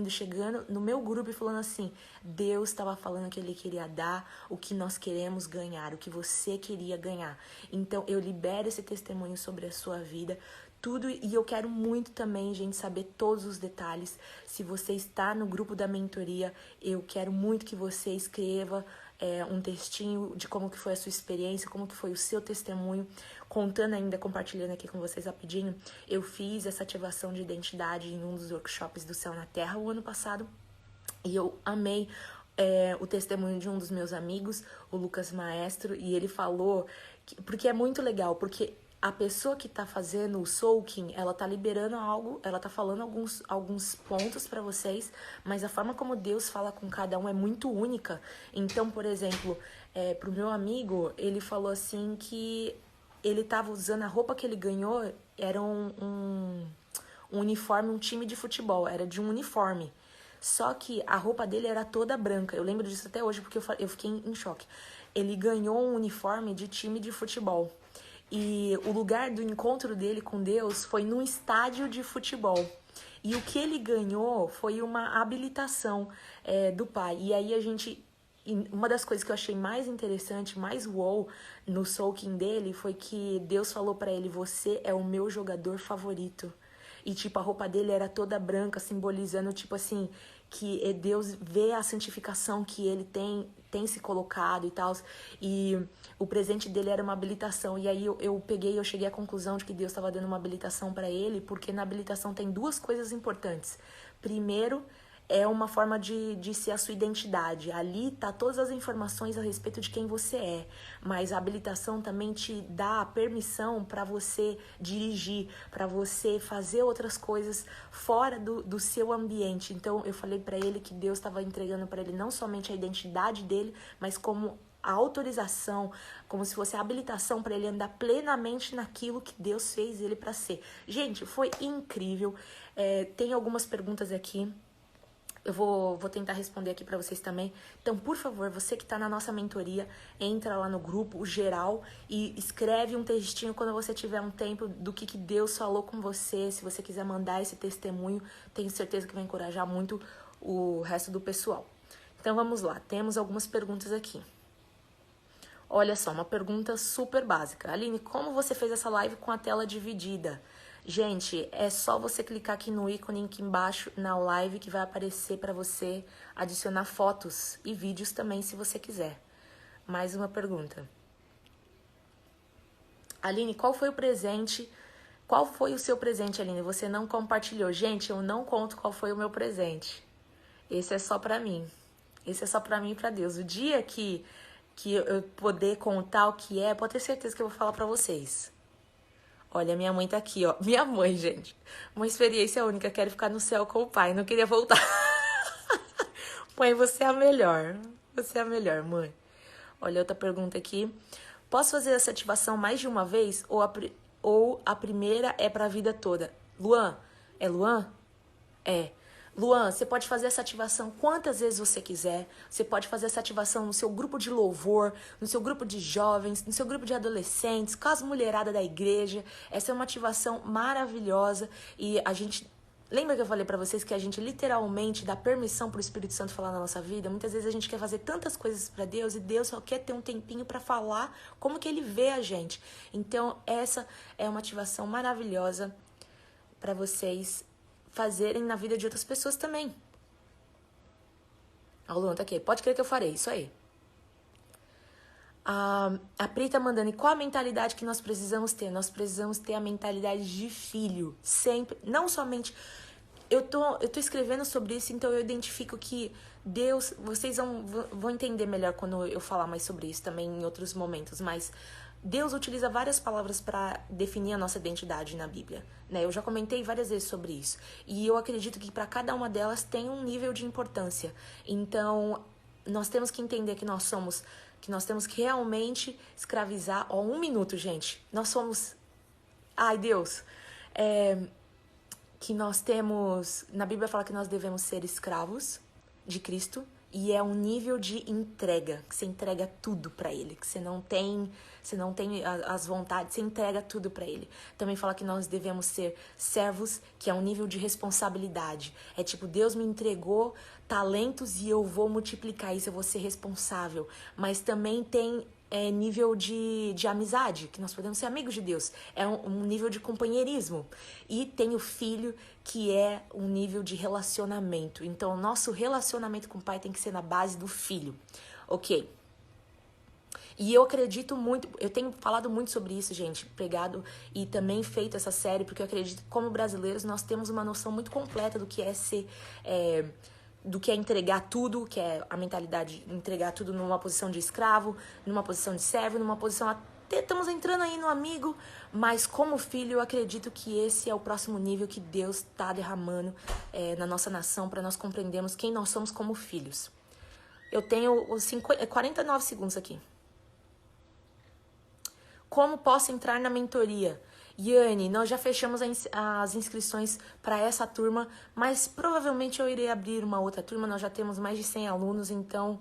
chegando no meu grupo e falando assim, Deus estava falando que Ele queria dar o que nós queremos ganhar, o que você queria ganhar. Então, eu libero esse testemunho sobre a sua vida, tudo, e eu quero muito também, gente, saber todos os detalhes. Se você está no grupo da mentoria, eu quero muito que você escreva um textinho de como que foi a sua experiência, como que foi o seu testemunho, contando ainda, compartilhando aqui com vocês rapidinho. Eu fiz essa ativação de identidade em um dos workshops do Céu na Terra o ano passado, e eu amei o testemunho de um dos meus amigos, o Lucas Maestro, e ele falou, porque é muito legal, porque a pessoa que tá fazendo o soaking, ela tá liberando algo, ela tá falando alguns pontos pra vocês, mas a forma como Deus fala com cada um é muito única. Então, por exemplo, pro meu amigo, ele falou assim que ele tava usando a roupa que ele ganhou, era um uniforme, um time de futebol, era de um uniforme. Só que a roupa dele era toda branca. Eu lembro disso até hoje porque eu fiquei em choque. Ele ganhou um uniforme de time de futebol. E o lugar do encontro dele com Deus foi num estádio de futebol. E o que ele ganhou foi uma habilitação do Pai. E aí uma das coisas que eu achei mais interessante, mais wow no soaking dele, foi que Deus falou pra ele, você é o meu jogador favorito. E tipo, a roupa dele era toda branca, simbolizando tipo assim, que Deus vê a santificação que ele tem se colocado e tal, e o presente dele era uma habilitação, e aí eu cheguei à conclusão de que Deus estava dando uma habilitação para ele, porque na habilitação tem duas coisas importantes. Primeiro, é uma forma de ser a sua identidade. Ali tá todas as informações a respeito de quem você é. Mas a habilitação também te dá a permissão para você dirigir, para você fazer outras coisas fora do seu ambiente. Então eu falei para ele que Deus estava entregando para ele não somente a identidade dele, mas como a autorização, como se fosse a habilitação para ele andar plenamente naquilo que Deus fez ele para ser. Gente, foi incrível. Tem algumas perguntas aqui. Eu vou tentar responder aqui pra vocês também. Então, por favor, você que tá na nossa mentoria, entra lá no grupo, o geral, e escreve um textinho quando você tiver um tempo do que Deus falou com você. Se você quiser mandar esse testemunho, tenho certeza que vai encorajar muito o resto do pessoal. Então, vamos lá. Temos algumas perguntas aqui. Olha só, uma pergunta super básica. Aline, como você fez essa live com a tela dividida? Gente, é só você clicar aqui no ícone aqui embaixo na live que vai aparecer para você adicionar fotos e vídeos também, se você quiser. Mais uma pergunta. Aline, qual foi o presente? Qual foi o seu presente, Aline? Você não compartilhou. Gente, eu não conto qual foi o meu presente. Esse é só para mim. Esse é só para mim e para Deus. O dia que eu poder contar o que é, pode ter certeza que eu vou falar para vocês. Olha, minha mãe tá aqui, ó. Minha mãe, gente. Uma experiência única. Quero ficar no céu com o pai. Não queria voltar. Mãe, você é a melhor. Você é a melhor, mãe. Olha, outra pergunta aqui. Posso fazer essa ativação mais de uma vez? Ou a primeira é pra vida toda? Luan? É Luan? É. Luan, você pode fazer essa ativação quantas vezes você quiser. Você pode fazer essa ativação no seu grupo de louvor, no seu grupo de jovens, no seu grupo de adolescentes, com as mulheradas da igreja. Essa é uma ativação maravilhosa e a gente... Lembra que eu falei pra vocês que a gente literalmente dá permissão pro Espírito Santo falar na nossa vida? Muitas vezes a gente quer fazer tantas coisas pra Deus e Deus só quer ter um tempinho pra falar como que Ele vê a gente. Então, essa é uma ativação maravilhosa pra vocês fazerem na vida de outras pessoas também. O Luan tá aqui. Pode crer que eu farei, isso aí. A Pri tá mandando, e qual a mentalidade que nós precisamos ter? Nós precisamos ter a mentalidade de filho, sempre, não somente... Eu tô escrevendo sobre isso, então eu identifico que Deus... Vocês vão entender melhor quando eu falar mais sobre isso também em outros momentos, mas... Deus utiliza várias palavras para definir a nossa identidade na Bíblia, né? Eu já comentei várias vezes sobre isso. E eu acredito que para cada uma delas tem um nível de importância. Então, nós temos que entender que nós temos que realmente escravizar... Ó, 1 minuto, gente. Nós somos... Ai, Deus. Que nós temos... Na Bíblia fala que nós devemos ser escravos de Cristo. E é um nível de entrega, que você entrega tudo pra Ele, que você não tem as vontades, você entrega tudo pra Ele. Também fala que nós devemos ser servos, que é um nível de responsabilidade. É tipo, Deus me entregou talentos e eu vou multiplicar isso, eu vou ser responsável. Mas também tem nível de amizade, que nós podemos ser amigos de Deus. É um nível de companheirismo. E tem o filho, que é um nível de relacionamento. Então, o nosso relacionamento com o pai tem que ser na base do filho. Ok. E eu acredito muito, eu tenho falado muito sobre isso, gente, pregado e também feito essa série, porque eu acredito que como brasileiros nós temos uma noção muito completa do que é ser... do que é entregar tudo, que é a mentalidade de entregar tudo numa posição de escravo, numa posição de servo, numa posição... Até estamos entrando aí no amigo, mas como filho eu acredito que esse é o próximo nível que Deus está derramando na nossa nação para nós compreendermos quem nós somos como filhos. Eu tenho 49 segundos aqui. Como posso entrar na mentoria? Yane, nós já fechamos as inscrições para essa turma, mas provavelmente eu irei abrir uma outra turma. Nós já temos mais de 100 alunos, então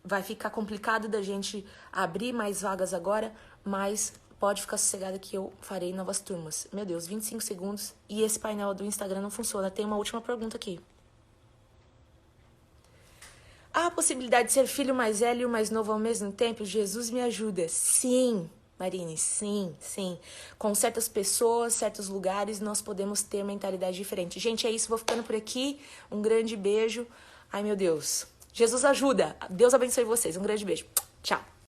vai ficar complicado da gente abrir mais vagas agora, mas pode ficar sossegada que eu farei novas turmas. Meu Deus, 25 segundos e esse painel do Instagram não funciona. Tem uma última pergunta aqui. Há a possibilidade de ser filho mais velho e o mais novo ao mesmo tempo? Jesus me ajuda. Sim, Marine, sim. Com certas pessoas, certos lugares, nós podemos ter mentalidade diferente. Gente, é isso. Vou ficando por aqui. Um grande beijo. Ai, meu Deus. Jesus ajuda. Deus abençoe vocês. Um grande beijo. Tchau.